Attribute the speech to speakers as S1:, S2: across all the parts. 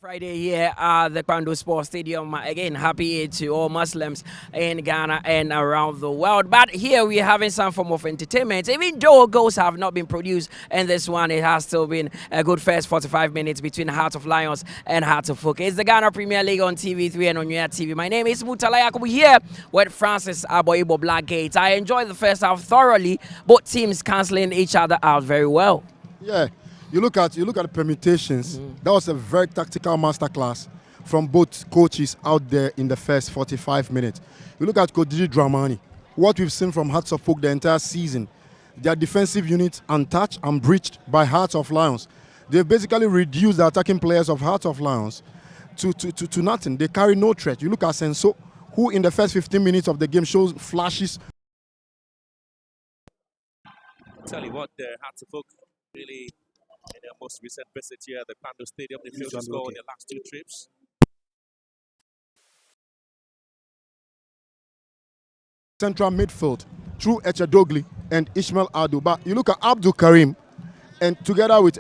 S1: Friday here at the Kwando Sports Stadium. Again, happy Eid to all Muslims in Ghana and around the world. But here we're having some form of entertainment. Even though goals have not been produced in this one, it has still been a good first 45 minutes between Heart of Lions and Heart of Oak. It's the Ghana Premier League on TV3 and on your TV. My name is Mutala Yakubu here with Francis Aboibo Blackgate. I enjoyed the first half thoroughly, both teams cancelling each other out very well.
S2: Yeah. You look at the permutations. That was a very tactical masterclass from both coaches out there in the first 45 minutes. You look at Coach Didi Dramani, what we've seen from Hearts of Oak the entire season. Their defensive unit untouched and breached by Hearts of Lions. They've basically reduced the attacking players of Hearts of Lions to nothing. They carry no threat. You look at Senso, who in the first 15 minutes of the game shows flashes.
S3: Tell you what, the Hearts of Oak really, in their most recent visit here at the Kwando Stadium, they failed to score in their last two trips.
S2: Central midfield through DOGLI and Ishmael Adu. But you look at Abdul Karim and together with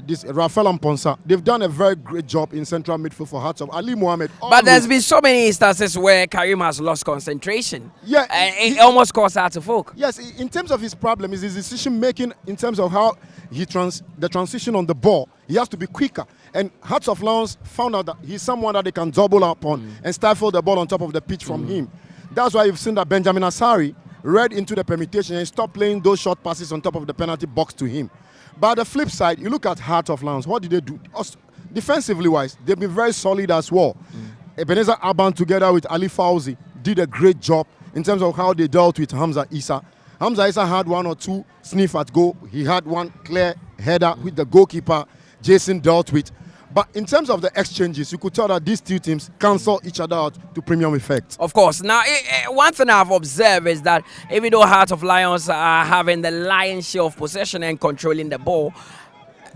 S2: this Rafael Amponsa, they've done a very great job in central midfield for Hearts of Ali Mohammed.
S1: But there's been so many instances where Karim has lost concentration.
S2: Yeah,
S1: and it almost cost Hearts of Oak.
S2: Yes, in terms of his problem is his decision making in terms of how the transition on the ball. He has to be quicker. And Hearts of Lions found out that he's someone that they can double up on and stifle the ball on top of the pitch from him. That's why you've seen that Benjamin Asari read into the permutation and stopped playing those short passes on top of the penalty box to him. But the flip side, you look at Heart of Lions. What did they do? Defensively wise, they've been very solid as well. Ebenezer Aban together with Ali Fauzi did a great job in terms of how they dealt with Hamza Issa. Hamza Issa had one or two sniff at goal. He had one clear header with the goalkeeper Jason dealt with. But in terms of the exchanges, you could tell that these two teams cancel each other out to premium effect.
S1: Of course. Now, one thing I've observed is that even though Heart of Lions are having the lion's share of possession and controlling the ball,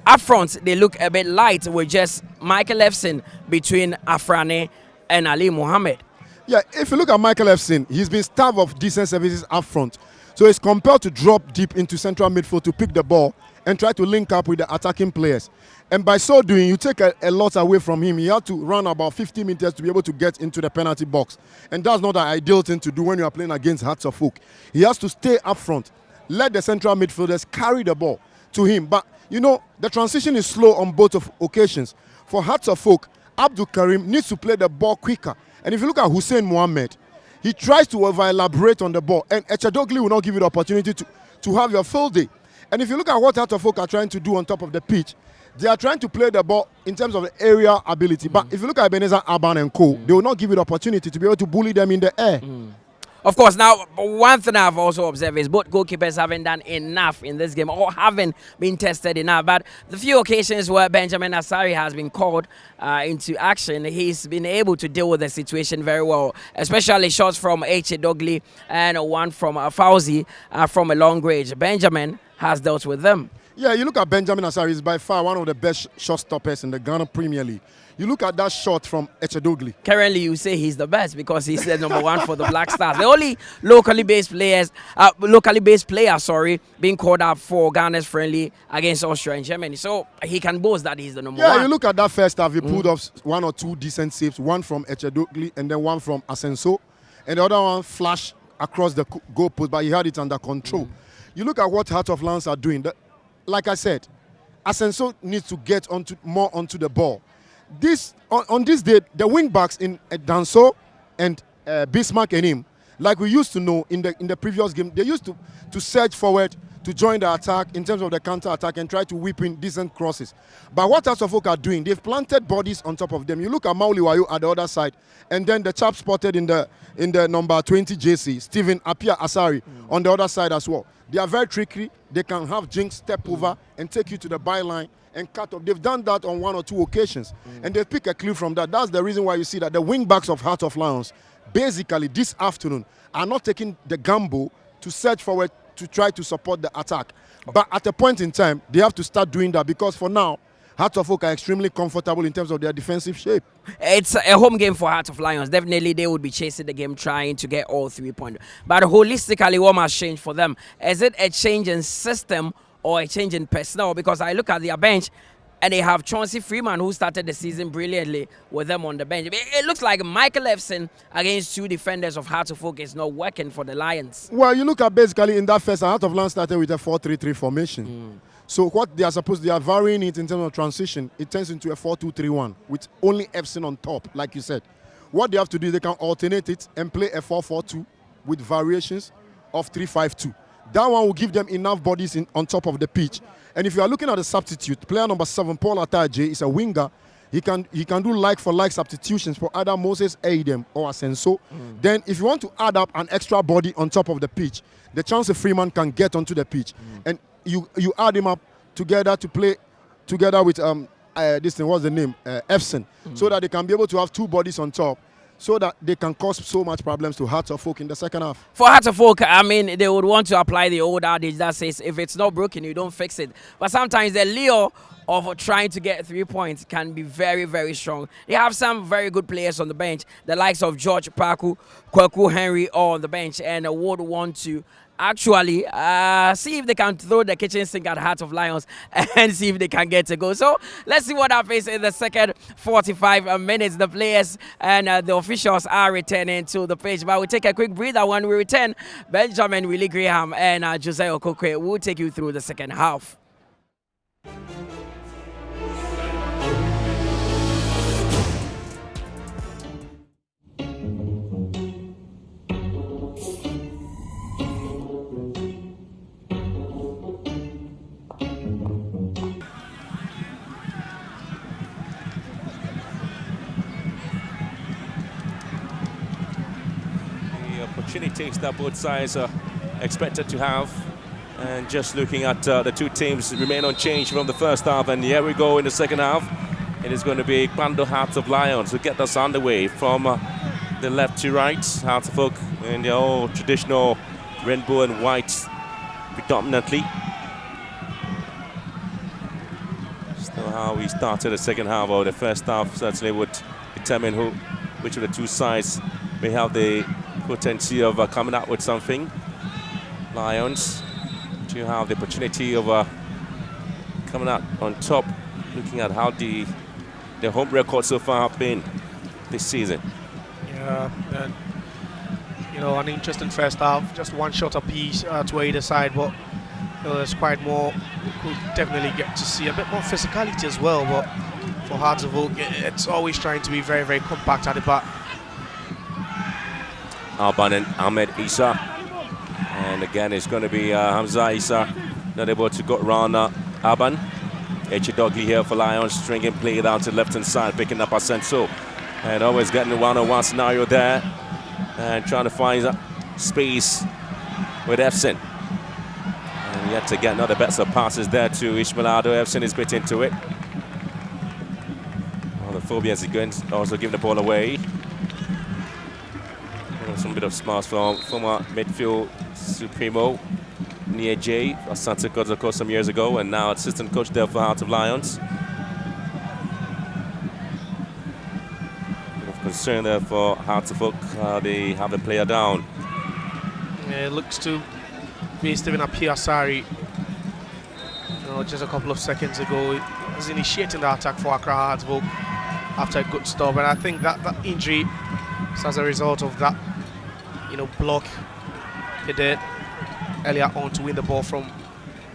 S1: up front, they look a bit light with just Michael Efson between Afrane and Ali Mohammed.
S2: Yeah, if you look at Michael Efson, he's been starved of decent services up front. So he's compelled to drop deep into central midfield to pick the ball and try to link up with the attacking players. And by so doing, you take a lot away from him. He had to run about 50 meters to be able to get into the penalty box. And that's not an ideal thing to do when you are playing against Hearts of Oak. He has to stay up front, let the central midfielders carry the ball to him. But, you know, the transition is slow on both of occasions. For Hearts of Oak, Abdul Karim needs to play the ball quicker. And if you look at Hussein Mohammed, he tries to over-elaborate on the ball. And DOGLI will not give you the opportunity to have your full day. And if you look at what Heart of Oak are trying to do on top of the pitch, they are trying to play the ball in terms of the aerial ability. But if you look at Ebenezer Aban and co, they will not give you the opportunity to be able to bully them in the air.
S1: Of course, now, one thing I've also observed is both goalkeepers haven't done enough in this game or haven't been tested enough. But the few occasions where Benjamin Asari has been called into action, he's been able to deal with the situation very well, especially shots from DOGLI and one from Fauzi from a long range. Benjamin has dealt with them.
S2: Yeah, you look at Benjamin Asari, he's by far one of the best shot stoppers in the Ghana Premier League. You look at that shot from DOGLI.
S1: Currently, you say he's the best because he's the number one for the Black Stars. The only locally based player, being called up for Ghana's friendly against Austria and Germany. So he can boast that he's the number one.
S2: Yeah, you look at that first half, he pulled off one or two decent saves, one from DOGLI and then one from Asenso. And the other one flashed across the goal post, but he had it under control. You look at what Heart of Lions are doing. Like I said, Asenso needs to get more onto the ball. On this day, the wing backs in Danso and Bismarck and him, like we used to know in the previous game, they used to surge forward to join the attack in terms of the counter attack and try to whip in decent crosses. But what Hearts of Oak are doing, they've planted bodies on top of them. You look at Mauli Wayo at the other side, and then the chap spotted in the number 20 JC, Stephen Apia Asari, on the other side as well. They are very tricky. They can have Jinx step over and take you to the byline and cut off. They've done that on one or two occasions, and they pick a clue from that. That's the reason why you see that the wing backs of Heart of Lions, basically this afternoon, are not taking the gamble to search forward to try to support the attack. But at a point in time, they have to start doing that because for now, Heart of Oak are extremely comfortable in terms of their defensive shape.
S1: It's a home game for Heart of Lions. Definitely they would be chasing the game, trying to get all 3 points. But holistically, what must change for them? Is it a change in system or a change in personnel? Because I look at their bench, And they have Chauncey Freeman, who started the season brilliantly with them on the bench. It looks like Michael Efson against 2 defenders of Hearts of Oak is not working for the Lions.
S2: Well, you look at basically in that first, Heart of Lions started with a 4-3-3 formation. So what they are varying it in terms of transition. It turns into a 4-2-3-1 with only Efson on top, like you said. What they have to do is they can alternate it and play a 4-4-2 with variations of 3-5-2. That one will give them enough bodies on top of the pitch. And if you are looking at the substitute, player number 7, Paul Ataje, is a winger. He can do like-for-like substitutions for either Moses Aidem or Asenso. Then if you want to add up an extra body on top of the pitch, the chance of Freeman can get onto the pitch. And you add him up together to play together with this thing, what's the name? Efson, so that they can be able to have 2 bodies on top, so that they can cause so much problems to Hearts of Oak in the second half.
S1: For Hearts of Oak, I mean, they would want to apply the old adage that says if it's not broken, you don't fix it. But sometimes the lure of trying to get 3 points can be very, very strong. They have some very good players on the bench, the likes of George Paku, Kwaku Henry on the bench, and would want to actually see if they can throw the kitchen sink at Heart of Lions and see if they can get a goal. So let's see what happens in the second 45 minutes. The players and the officials are returning to the pitch, but we'll take a quick breather. When we return, Benjamin Willie Graham and Jose Okokwe will take you through the second half.
S3: Opportunities that both sides are expected to have, and just looking at the 2 teams remain unchanged from the first half, and here we go in the second half. It is going to be Kwando Hearts of Lions who get us underway from the left to right. Hearts of Oak in their old traditional rainbow and white predominantly. Still how we started the second half, or the first half certainly would determine which of the 2 sides may have the potential of coming out with something. Lions to have the opportunity of coming out on top, looking at how the home record so far have been this season.
S4: Yeah, and, you know, an interesting first half, just 1 shot apiece to either side, but there's quite more. We could definitely get to see a bit more physicality as well, but for Hearts of Oak, it's always trying to be very, very compact at the back.
S3: Alban and Ahmed Isa, and again it's going to be Hamza Isa not able to go around Alban. DOGLI here for Lions, stringing play down to the left hand side, picking up Asenso, and always getting the one-on-one scenario there, and trying to find space with Efson, and yet to get another better passes there to Ishmaelado. Efson is bit into it. Well, the Phobians are going to also give the ball away. Some bit of smarts from former midfield Supremo Nia J, Asante Kodzako some years ago, and now assistant coach there for Heart of Lions. Bit of concern there for Heart of Oak. They have the player down.
S4: Yeah, it looks to be Stephen Apiasari. Just a couple of seconds ago, he was initiating the attack for Accra Hearts of Oak after a good stop, and I think that injury is as a result of that, block he did earlier on to win the ball from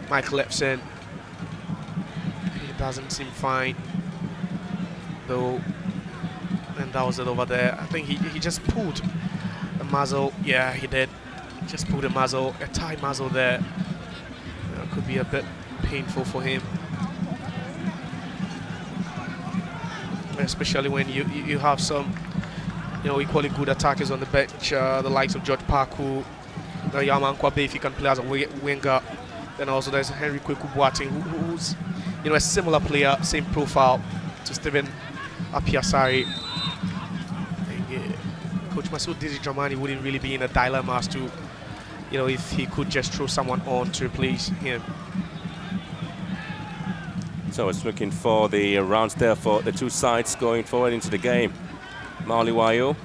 S4: Michael Efson. He doesn't seem fine though, and that was it over there. I think he just pulled a muzzle. Yeah, he did. He just pulled a muzzle, a tie muzzle there. Could be a bit painful for him, especially when you have some equally good attackers on the bench, the likes of George Paku, Yaman Kwabe, if he can play as a winger. Then also there's Henry Kweku Boateng, who's a similar player, same profile to Stephen Apiasari. Coach Masoud Dizzy Dramani wouldn't really be in a dilemma as to, if he could just throw someone on to replace him.
S3: So it's looking for the rounds there for the 2 sides going forward into the game. Maliwayo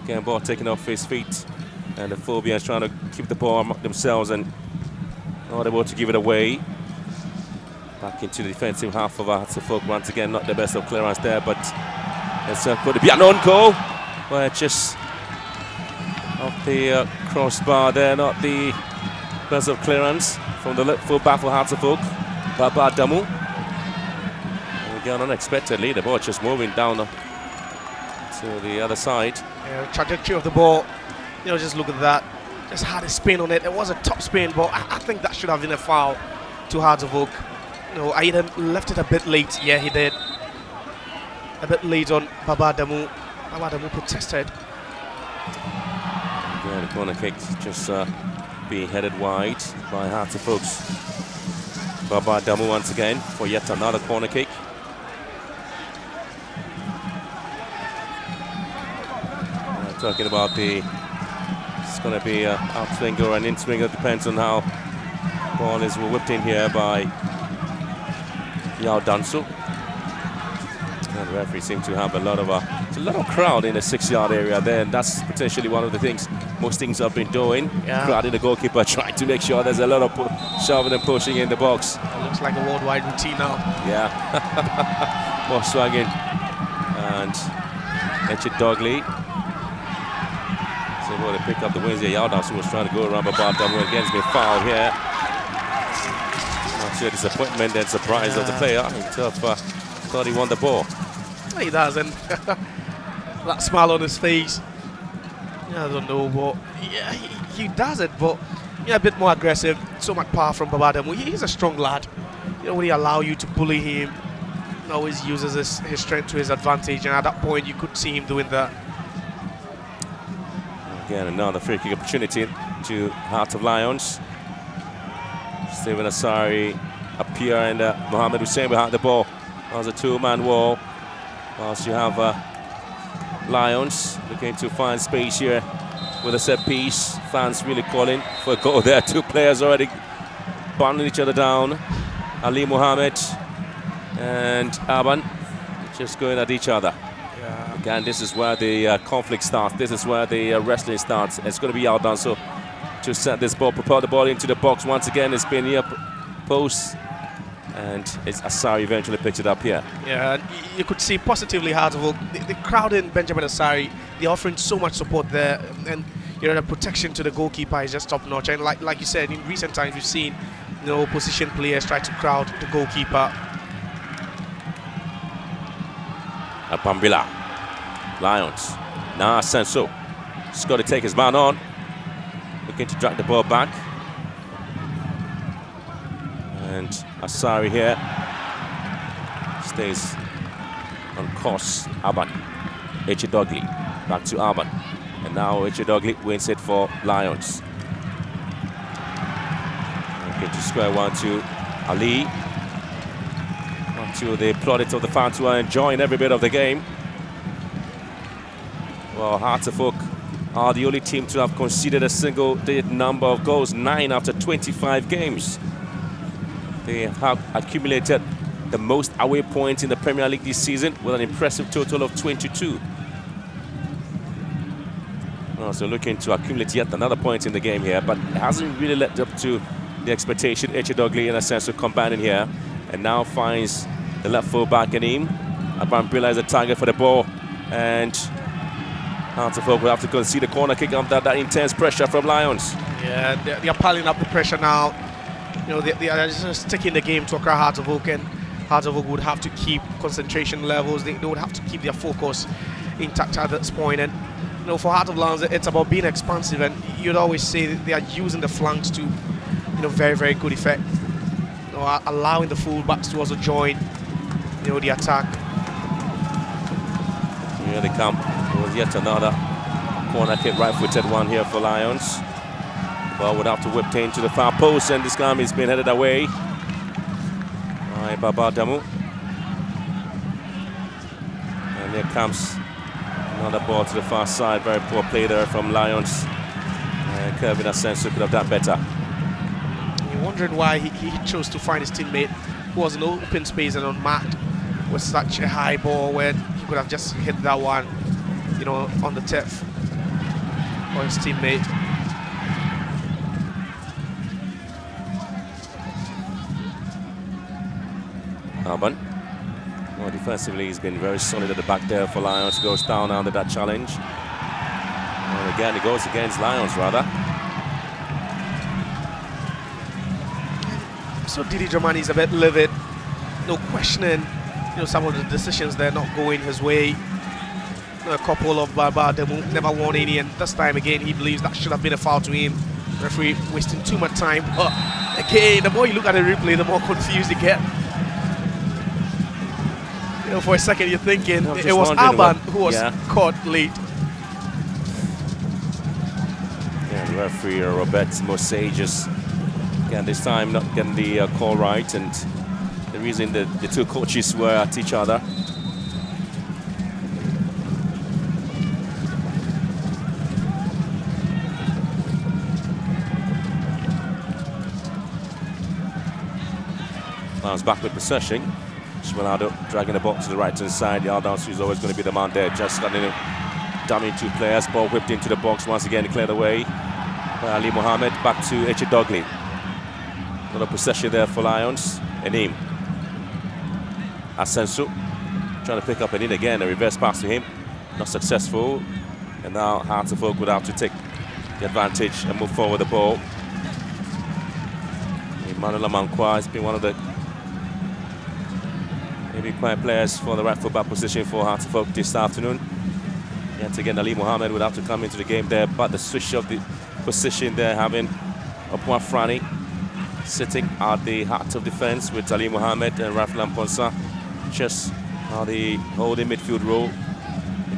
S3: getting ball taken off his feet, and the Phobians trying to keep the ball among themselves and not able to give it away. Back into the defensive half of Hearts of Folk. Once again, not the best of clearance there, but it's going to be an on-goal. Where just off the crossbar there, not the best of clearance from the left full back for Hearts of Folk. Baba Damu. Again, unexpectedly, the ball just moving down to the other side.
S4: Yeah, trajectory of the ball, just look at that. Just had a spin on it. It was a top spin, but I think that should have been a foul to Hearts of Oak. Aiden left it a bit late. Yeah, he did. A bit late on Baba Damu. Baba Damu protested.
S3: Yeah, the corner kick just being headed wide by Hearts of Oak. Baba Damu once again for yet another corner kick. Talking about it's going to be an outswinger or an in-swinger, depends on how ball is whipped in here by Yao Dansu. And the referee seems to have a lot of crowd in the 6-yard area there, and that's potentially one of the things most teams have been doing.
S4: Yeah.
S3: Crowding the goalkeeper, trying to make sure there's a lot of shoving and pushing in the box.
S4: It looks like a worldwide routine now.
S3: Yeah. More swagging. And DOGLI. Able to pick up the wins here. Yao Dansu was trying to go around, but Bob Damu again has been fouled here. Not sure disappointment and surprise of the player. He thought he won the ball.
S4: He doesn't. That smile on his face. I don't know, but yeah, he does it, but a bit more aggressive. So much power from Baba Damu. He's a strong lad. When he allow you to bully him, he always uses his strength to his advantage, and at that point you could see him doing that.
S3: Again, another free kick opportunity to Heart of Lions. Stephen Asari up here, and Mohammed Hussein behind the ball. There's a two-man wall. Whilst you have Lions looking to find space here with a set piece. Fans really calling for a goal there. Two players already bundling each other down. Ali Mohammed and Aban just going at each other. Again, this is where the conflict starts. This is where the wrestling starts. It's going to be Yao Dansu to set this ball, propel the ball into the box. Once again, it's been near post, and it's Asari eventually picked it up here. Yeah,
S4: you could see positively Hearts of Oak. The crowd in Benjamin Asari, they're offering so much support there, and the protection to the goalkeeper is just top notch. And like you said, in recent times we've seen opposition players try to crowd the goalkeeper.
S3: Pambila. Lions. Now Senso. He's got to take his man on. Looking to drag the ball back. And Asari here stays on course. Aban. DOGLI. Back to Aban. And now DOGLI wins it for Lions. Okay, to square one to Ali. On to the plaudits of the fans who are enjoying every bit of the game. Well, Hearts of Oak are the only team to have conceded a single-digit number of goals, 9 after 25 games. They have accumulated the most away points in the Premier League this season with an impressive total of 22. Also looking to accumulate yet another point in the game here, but it hasn't really led up to the expectation. DOGLI, in a sense, to combine in here, and now finds the left full back in him. Abambila is a target for the ball, and Hearts of Oak will have to concede the corner kick under that intense pressure from Lions.
S4: Yeah, they're piling up the pressure now. They are just taking the game to Accra Hearts of Oak, and Hearts of Oak would have to keep concentration levels. They would have to keep their focus intact at this point. And for Hearts of Lions, it's about being expansive, and you'd always say they are using the flanks to very, very good effect. Allowing the fullbacks to also join the attack.
S3: Here they come. It was yet another corner kick, right-footed one here for Lions. The ball would have to whip into the far post, and this time it's been headed away by Baba Damu. And here comes another ball to the far side. Very poor play there from Lions. And Kevin Asenso could have done better.
S4: You're wondering why he chose to find his teammate who was in open space and unmarked with such a high ball, when he could have just hit that one on the tip for his teammate.
S3: Alban. Well, defensively, he's been very solid at the back there for Lions. Goes down under that challenge. And again, it goes against Lions, rather.
S4: So Didi Dramani is a bit livid. No questioning, some of the decisions they're not going his way. A couple of they never won any, and this time again he believes that should have been a foul to him. Referee wasting too much time. But again, the more you look at the replay, the more confused you get. For a second you're thinking it was Alban who was caught late.
S3: Yeah, the referee Robert Mosages, again this time not getting the call right, and the reason the two coaches were at each other. Lions back with possession. Schmalado dragging the ball to the right-hand side. Yaldowski is always going to be the man there. Just letting him damage two players. Ball whipped into the box once again, cleared away by Ali Mohammed. Back to ETSE DOGLI. Another possession there for Lions. Enim. Asensu trying to pick up Enim again. A reverse pass to him. Not successful. And now Hearts of Oak would have to take the advantage and move forward the ball. Emmanuel Amankwa has been one of the maybe quiet players for the right fullback position for Hearts of Oak this afternoon. Yet again, Ali Mohammed would have to come into the game there, but the switch of the position there, having Opwa Frani sitting at the heart of defense with Ali Mohammed and Raf Lamponsa just the holding midfield role.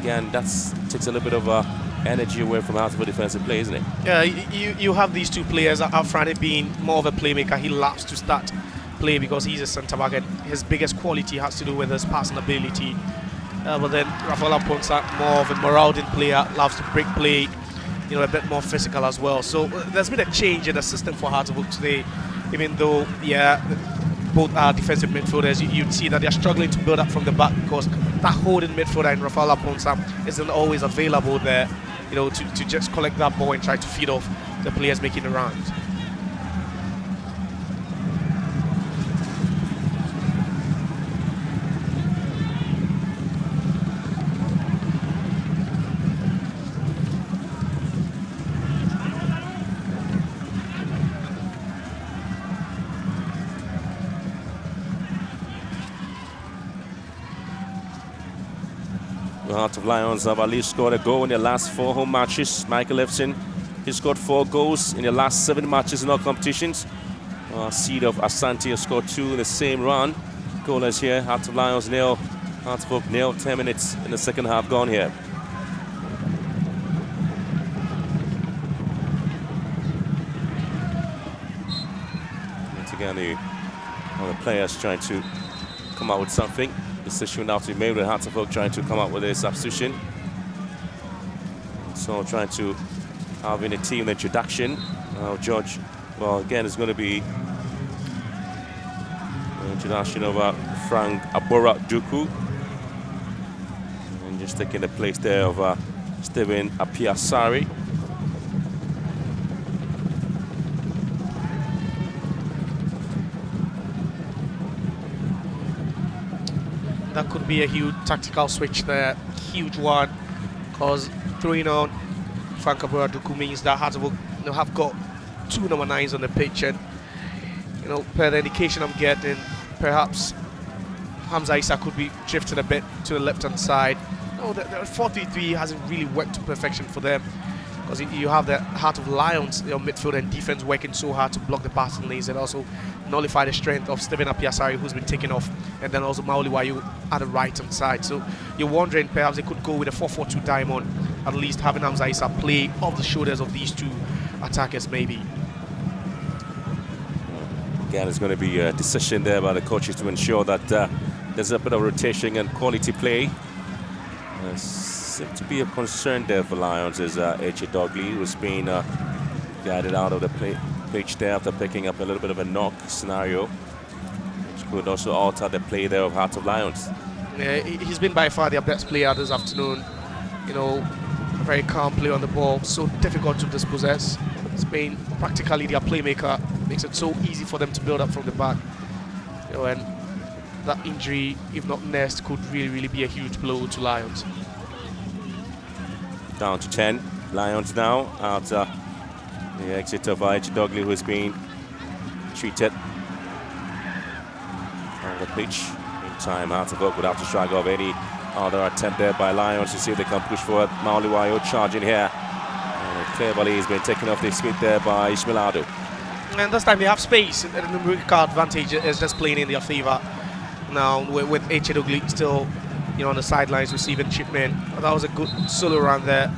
S3: Again, that takes a little bit of energy away from Hearts of Oak defensive play, isn't it?
S4: Yeah, you have these two players. Frani being more of a playmaker, he loves to start play because he's a centre back and his biggest quality has to do with his passing ability. But then Rafael Ponsa, more of a marauding player, loves to break play, a bit more physical as well. So there's been a change in the system for Hearts of Oak today, even though, both are defensive midfielders. You'd see that they're struggling to build up from the back because that holding midfielder in Rafael Ponsa isn't always available there, to just collect that ball and try to feed off the players making the rounds.
S3: The Heart of Lions have at least scored a goal in their last 4 home matches. Michael Lefson, he scored 4 goals in the last 7 matches in all competitions. Seed of Asante has scored 2 in the same run. Goalless here. Heart of Lions nil. Heart of Oak nil. 10 minutes in the second half gone here. Once again, the players trying to come out with something. Decision now to be made with Hearts of Oak trying to come up with a substitution. So trying to have in a team introduction. George, well again it's going to be an introduction of Frank Abora Duku. And just taking the place there of Steven Apiasari.
S4: That could be a huge tactical switch there, huge one, because throwing on Frank Abora Duku means that Hearts of Oak have got 2 number 9s on the pitch, and per the indication I'm getting, perhaps Hamza Issa could be drifting a bit to the left-hand side. The 4-3-3 hasn't really worked to perfection for them, because you have the Heart of Lions, midfield and defense working so hard to block the passing lanes and also nullify the strength of Steven Apiasari, who's been taken off, and then also Maoli Wayu at the right-hand side. So you're wondering perhaps they could go with a 4-4-2 diamond, at least having Hamza Issa play off the shoulders of these 2 attackers maybe.
S3: Again, it's going to be a decision there by the coaches to ensure that there's a bit of rotation and quality play. Seems to be a concern there for Lions is ETSE DOGLI, who's been guided out of the pitch there after picking up a little bit of a knock scenario, which could also alter the play there of Heart of Lions.
S4: Yeah, he's been by far their best player this afternoon. Very calm play on the ball, so difficult to dispossess. Spain practically their playmaker, makes it so easy for them to build up from the back. And that injury, if not next, could really be a huge blow to Lions.
S3: Down to 10. Lions now after the exit of DOGLI, who's been treated on the pitch. Meantime, Hartlevook would have to strike off any other attempt there by Lions to see if they can push forward. Mauliwayo charging here. And cleverly he's been taken off the speed there by Ishmaelado.
S4: And this time they have space, and the numerical advantage is just playing in their favour. Now with DOGLI still, on the sidelines receiving shipment. That was a good solo run there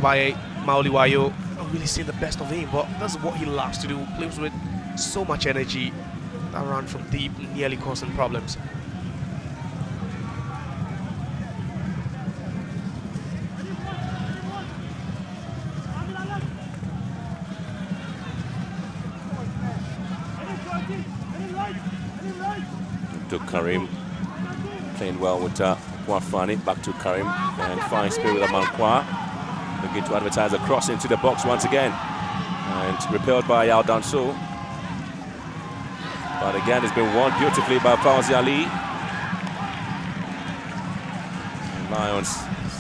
S4: by Mauliwayo. Not really seeing the best of him, but that's what he loves to do. Plays with so much energy. That run from deep, nearly causing problems.
S3: To Karim, playing well with Kwafani, back to Karim, and fine spirit with Amankwa. Looking to advertise a cross into the box once again, and repelled by Al Danso. But again, it's been won beautifully by Fawzi Ali. And Lions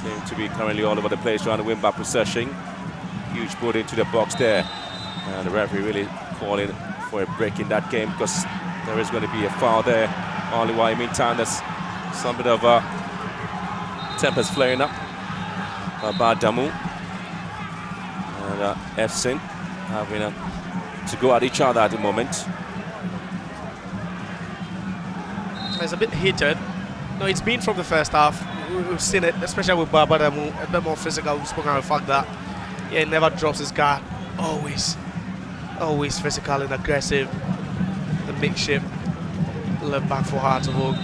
S3: seem to be currently all over the place trying to win by possession. Huge put into the box there, and the referee really calling for a break in that game because there is going to be a foul there. Only while meantime there's some bit of tempers flaring up by Damu and ETSE having to go at each other at the moment.
S4: It's a bit heated. No, it's been from the first half. We've seen it, especially with Baba Damu, a bit more physical. We've spoken about the fact that he never drops his guard. Always physical and aggressive. The makeshift left back for Hartlevook.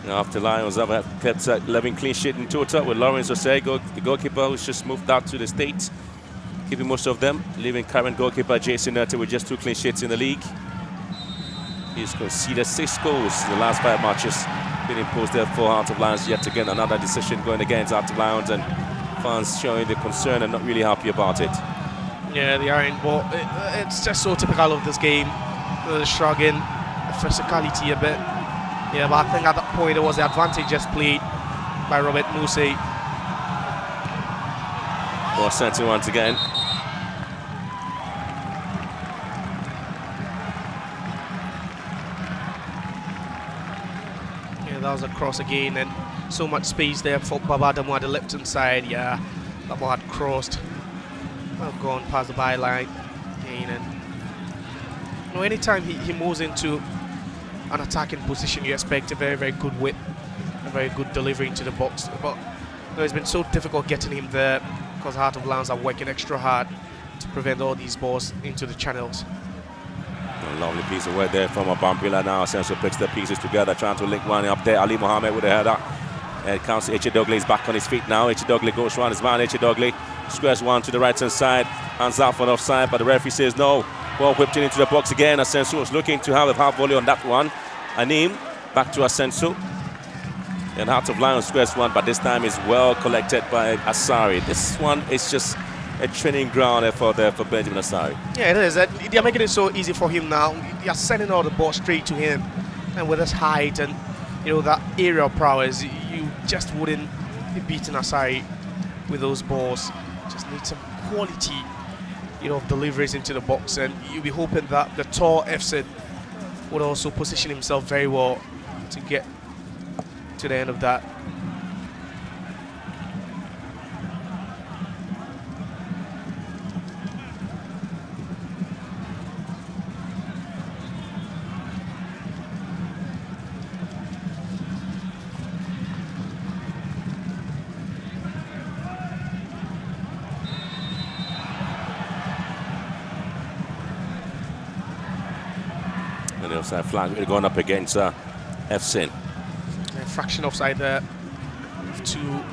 S3: After Lions have kept 11 clean sheets in total with Lawrence Osei, the goalkeeper who's just moved out to the States, keeping most of them, leaving current goalkeeper Jason Nutter with just 2 clean sheets in the league. He's conceded 6 goals in the last 5 matches, been imposed there for Heart of Lions yet again. Another decision going against Heart of Lions, and fans showing the concern and not really happy about it.
S4: Yeah, they aren't, but it's just so typical of this game. The shrugging, the physicality a bit. Yeah, but I think at that point it was the advantage just played by Robert Musse.
S3: Ball sent in once again.
S4: That was a cross again, and so much space there for Babadamu at the left hand side. Yeah, that ball had crossed. I've gone past the byline again, and anytime he moves into an attacking position, you expect a very good whip, a very good delivery into the box. But it's been so difficult getting him there because Heart of Lions are working extra hard to prevent all these balls into the channels.
S3: A lovely piece of work there from Abampila now. Senso picks the pieces together, trying to link one up there. Ali Mohammed with a header. It counts. DOGLI is back on his feet now. DOGLI goes around his man. DOGLI squares one to the right hand side. Hands out for an offside, but the referee says no. Ball whipped into the box again. Asensu was looking to have a half volley on that one. Anim back to Asensu. And Heart of Lions squares one, but this time is well collected by Asari. This one is just a training ground for Benjamin Asari.
S4: Yeah, it is. They're making it so easy for him now. They're sending all the ball straight to him, and with his height and that aerial prowess, you just wouldn't be beating Asari with those balls. Just need some quality, of deliveries into the box, and you'll be hoping that the tall ETSE would also position himself very well to get to the end of that.
S3: And the offside flag going up against ETSE.
S4: A fraction offside there to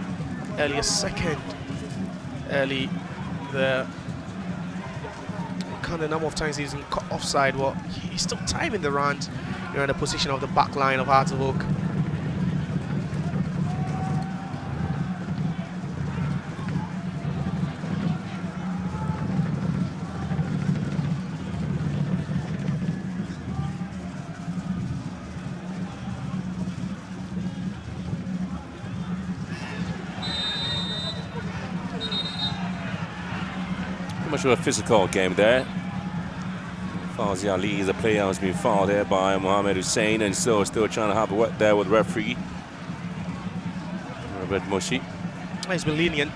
S4: earlier second. Early the kind of number of times he's cut offside. Well, he's still timing the runs. you're in the position of the back line of Hartlepool.
S3: Much of a physical game there. Fawzi Ali, the player, has been fouled there by Mohammed Hussein, and still trying to have a work there with referee Robert Moshi.
S4: He's been lenient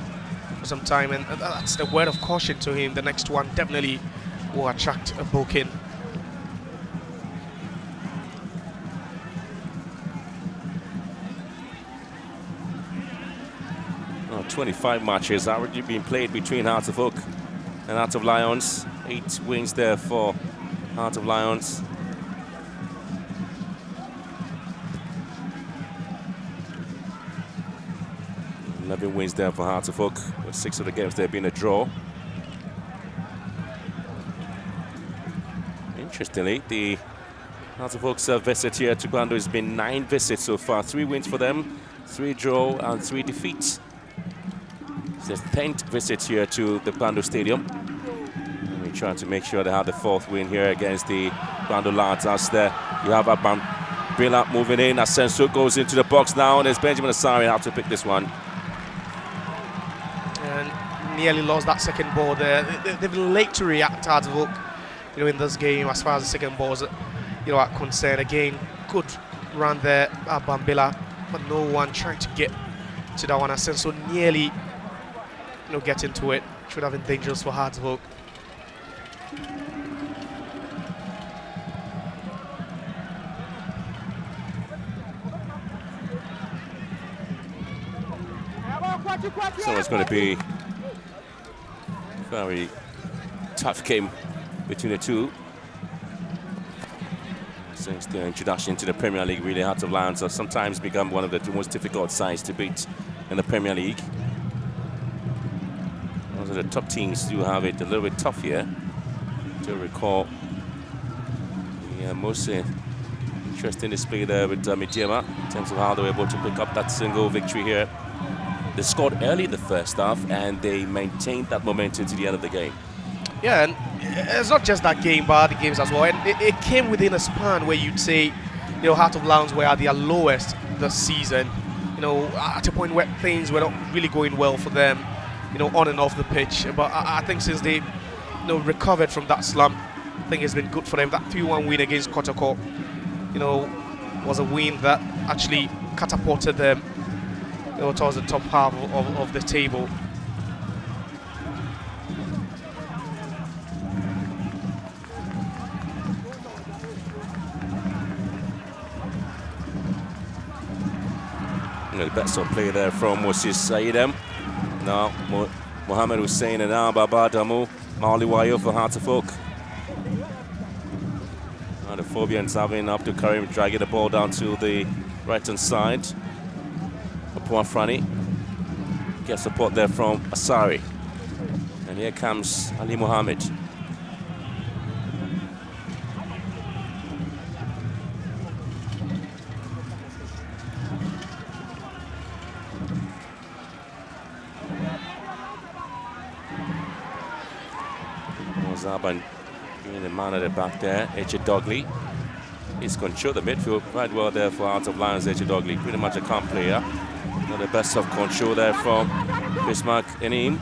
S4: for some time, and that's the word of caution to him. The next one definitely will attract a booking.
S3: Oh, 25 matches already been played between Hearts of Oak and Hearts of Lions. 8 wins there for Hearts of Lions. Eleven wins there for Hearts of Oak. 6 of the games there being a draw. Interestingly, the Hearts of Oak's visit here to Gwando has been 9 visits so far. 3 wins for them, 3 draw and 3 defeats. It's their 10th visit here to the Gwando Stadium. And we're trying to make sure they have the 4th win here against the Gwando Lads. As there, you have Abam Billa moving in. Asenso goes into the box now, and there's Benjamin Asari out to pick this one.
S4: And nearly lost that second ball there. They've been late to react, Hartlepool, in this game as far as the second balls, are concerned. Again, good run there at Bambila, but no one trying to get to that one. Asenso nearly, get into it. Should have been dangerous for Hartlepool.
S3: So it's going to be a very tough game between the two. Since their introduction to the Premier League, really, Hearts of Lions have sometimes become one of the most difficult sides to beat in the Premier League. Those are the top teams do have it a little bit tough here. To recall, most interesting display there with Midyema in terms of how they were able to pick up that single victory here. They scored early in the first half, and they maintained that momentum to the end of the game.
S4: Yeah, and it's not just that game, but other games as well. And it came within a span where you'd say, Heart of Lions were at their lowest this season. At a point where things were not really going well for them, on and off the pitch. But I think since they, recovered from that slump, I think it's been good for them. That 3-1 win against Kotoko, was a win that actually catapulted them towards the top half of the table.
S3: The best of play there from Moses Saidem. Now Mohammed Hussein and now Baba Damu Maliwayo for Hearts of Oak. Now the Phobians having up to Karim dragging the ball down to the right hand side. Frani gets support there from Asari, and here comes Ali Mohammed. Zaban being the man at the back there. DOGLI. He's controlled the midfield quite well there for Hearts of Lions. DOGLI, pretty much a calm player. The best of control there from Bismarck Enim.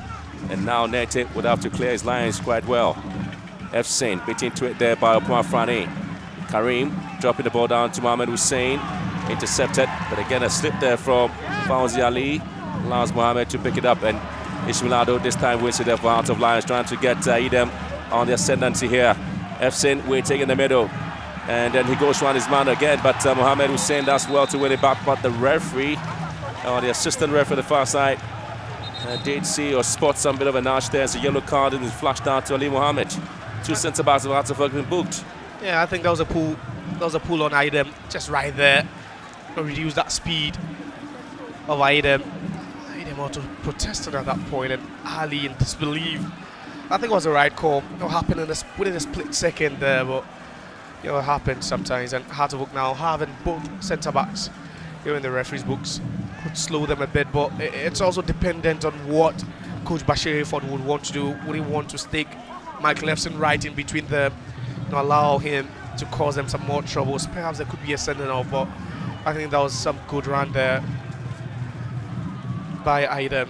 S3: And now Nete would have to clear his lines quite well. Efsin bit into it there by Frani. Karim dropping the ball down to Mohammed Hussein. Intercepted, but again a slip there from Fawzi Ali. Allows Mohammed to pick it up, and Ishmaelado this time wins it there for Hearts of Lions, trying to get Idem on the ascendancy here. Efsin waiting in the middle. And then he goes around his man again, but Mohammed Hussein does well to win it back, but the referee, or the assistant referee on the far side, did see or spot some bit of a notch there. It's a yellow card and it's flashed out to Ali Mohammed. 2 centre-backs of Hearts of Oak been booked.
S4: Yeah, I think that was a pull. That was a pull on Idem, just right there. To reduce that speed of Idem. Idem also protested at that point, and Ali in disbelief. I think it was the right call. It happened within a split second there, but You know, it happens sometimes, and Hearts of Oak now having both centre backs here in the referees' books could slow them a bit, but it's also dependent on what Coach Bashir Ford would want to do. Would he want to stick Mike Lefson right in between them, allow him to cause them some more troubles? Perhaps there could be a sending off, but I think that was some good run there by Aiden.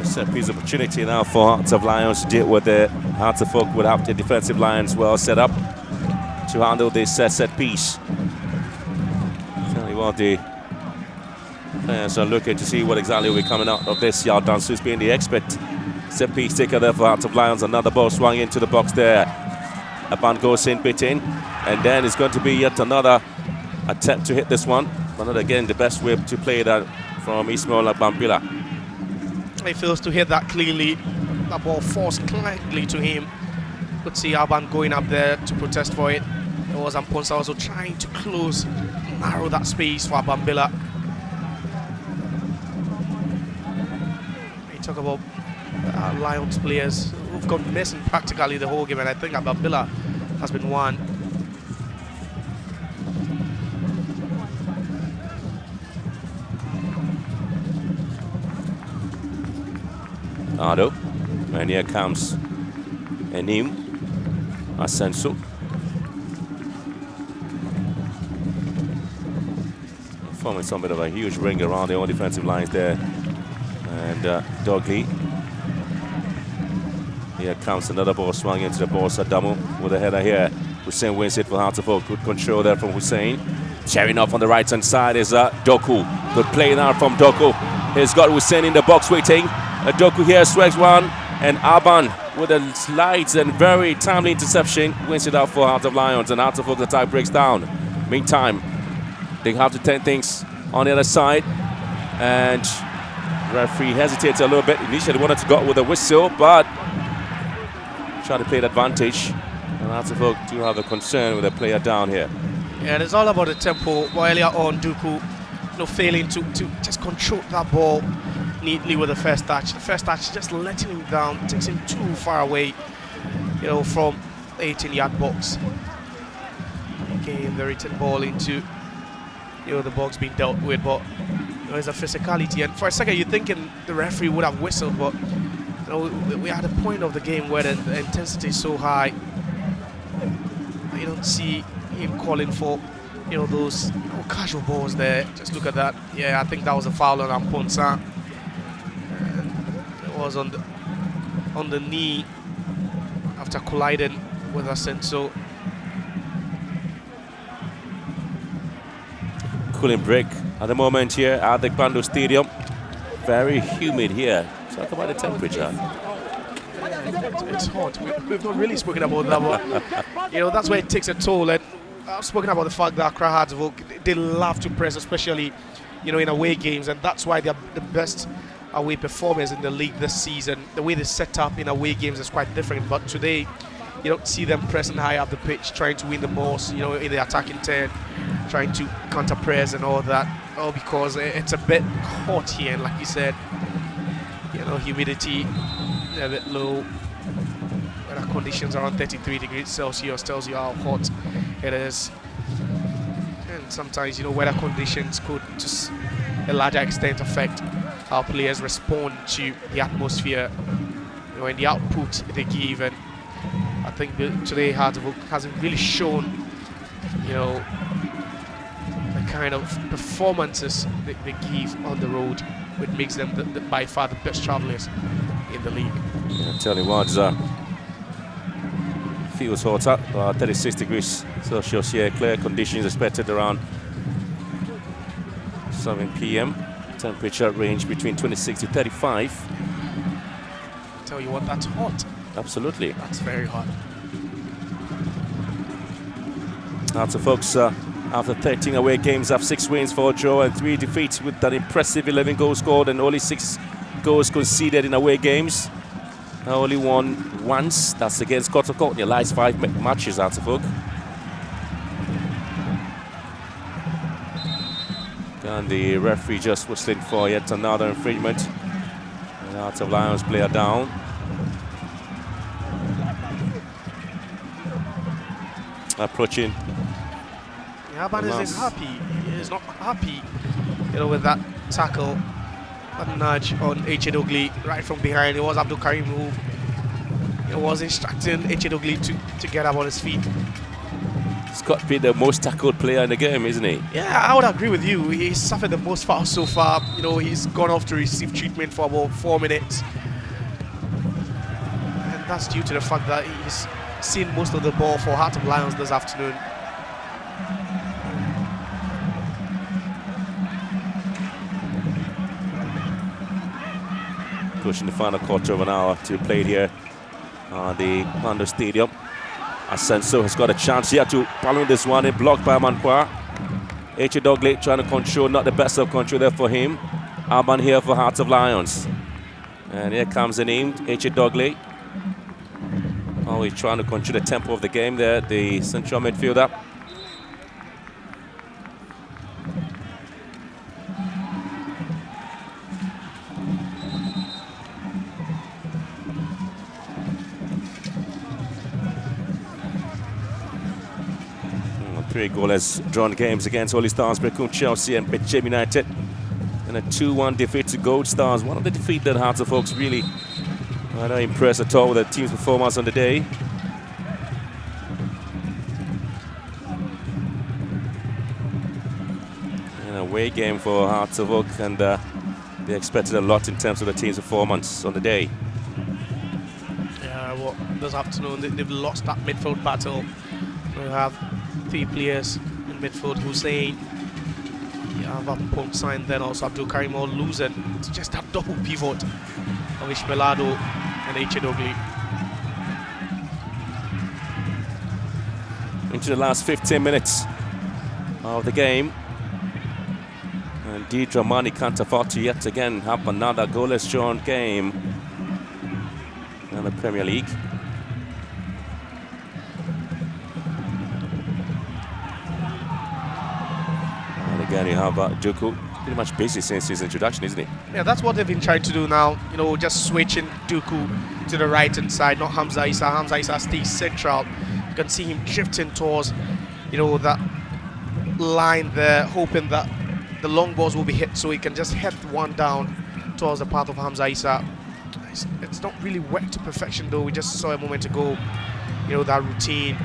S3: Set piece opportunity now for Hearts of Lions to deal with the Hearts of Oak would have the defensive lines well set up to handle this set piece. Tell you what, the players are looking to see what exactly will be coming out of this. Yardan Sus being the expert set piece taker there for Hearts of Lions. Another ball swung into the box there. A band goes in, bit in, and then it's going to be yet another attempt to hit this one. But not again the best way to play that from Ismail Bambila.
S4: He fails to hit that cleanly. That ball forced cleanly to him. Could see Alban going up there to protest for it. It was Amponsa also trying to narrow that space for Bambila. You talk about Lions players who've gone missing practically the whole game, and I think Bambila has been one.
S3: Ardo, and here comes Enim Asenso. Forming some bit of a huge ring around the own defensive lines there. And DOGLI. Here comes another ball swung into the ball. Sadamu with a header here. Hussein wins it for Hearts of Oak. Good control there from Hussein. Tearing off on the right hand side is Doku. Good play now from Doku. He's got Hussein in the box waiting. Doku here swags one, and Aban with a slight and very timely interception wins it out for Hearts of Lions, and Hearts of Oak, the tie breaks down. Meantime, they have to turn things on the other side, and referee hesitates a little bit. Initially wanted to go with a whistle, but trying to play the advantage, and Hearts of Oak do have a concern with a player down here.
S4: Yeah, it's all about the tempo. Earlier on, Doku failing to just control that ball neatly with the first touch. The first touch just letting him down, takes him too far away, from 18-yard box. Again, the return ball into, the box being dealt with, but there's a physicality. And for a second, you're thinking the referee would have whistled, but we had a point of the game where the intensity is so high. You don't see him calling for, those casual balls there. Just look at that. Yeah, I think that was a foul on Amponsa. Was on the knee after colliding with Asenso.
S3: Cooling break at the moment here at the Bando Stadium. Very humid here. Talk about the temperature.
S4: It's hot. We've not really spoken about that, but that's where it takes a toll. And I've spoken about the fact that Accra Hearts of Oak, they love to press, especially in away games, and that's why they're the best away performers in the league this season. The way they set up in away games is quite different, but today you don't see them pressing high up the pitch, trying to win the balls, in the attacking 10, trying to counter press and all that, all because it's a bit hot here, and like you said, humidity a bit low. Weather conditions around 33 degrees Celsius tells you how hot it is, and sometimes weather conditions could to a larger extent affect how players respond to the atmosphere, and the output they give. And I think today Hearts of Oak hasn't really shown, the kind of performances they give on the road, which makes them by far the best travelers in the league.
S3: Yeah, I tell you what, feels hotter, 36 degrees Celsius here, clear conditions expected around 7 p.m. Temperature range between 26 to 35.
S4: Tell you what, that's hot.
S3: Absolutely.
S4: That's very hot.
S3: Hearts of Oak, after 13 away games, have 6 wins, 4 draw and 3 defeats, with an impressive 11 goals scored and only 6 goals conceded in away games. Only won once. That's against Kotoko in your last 5 matches, Artefog. And the referee just whistling for yet another infringement. And Hearts of Lions player down. Approaching.
S4: Aban isn't happy. He is not happy, with that tackle, that nudge on DOGLI right from behind. It was Abdul Karim who was instructing DOGLI to get up on his feet.
S3: He's got to be the most tackled player in the game, isn't he?
S4: Yeah, I would agree with you. He's suffered the most fouls so far. He's gone off to receive treatment for about 4 minutes. And that's due to the fact that he's seen most of the ball for Heart of Lions this afternoon.
S3: Pushing the final quarter of an hour to be played here at the Pando Stadium. Asenso has got a chance here to follow this one in, blocked by Manpoa. DOGLI trying to control, not the best of control there for him. Aban here for Hearts of Lions. And here comes the name, DOGLI. Oh, he's trying to control the tempo of the game there, the central midfielder. Three goalless drawn games against Holy Stars, Brecon, Chelsea and Betchem United. And a 2-1 defeat to Gold Stars. One of the defeats that Hearts of Oaks really not impressed at all with the team's performance on the day. An away game for Hearts of Oak, and they expected a lot in terms of the team's performance on the day.
S4: Yeah, well, this afternoon they've lost that midfield battle. We have 3 players in midfield: Hussein, you have Punk Sign, then also Abdul Karim all losing. It's just that double pivot of Ishmelado and DOGLI.
S3: Into the last 15 minutes of the game. And D. Dramani can't afford to yet again have another goalless drawn game in the Premier League. And again, you have Duku, pretty much busy since his introduction, isn't he?
S4: Yeah, that's what they've been trying to do now. Just switching Duku to the right-hand side, not Hamza Issa. Hamza Issa stays central. You can see him drifting towards, that line there, hoping that the long balls will be hit so he can just head one down towards the path of Hamza Issa. It's not really worked to perfection though. We just saw a moment ago, that routine.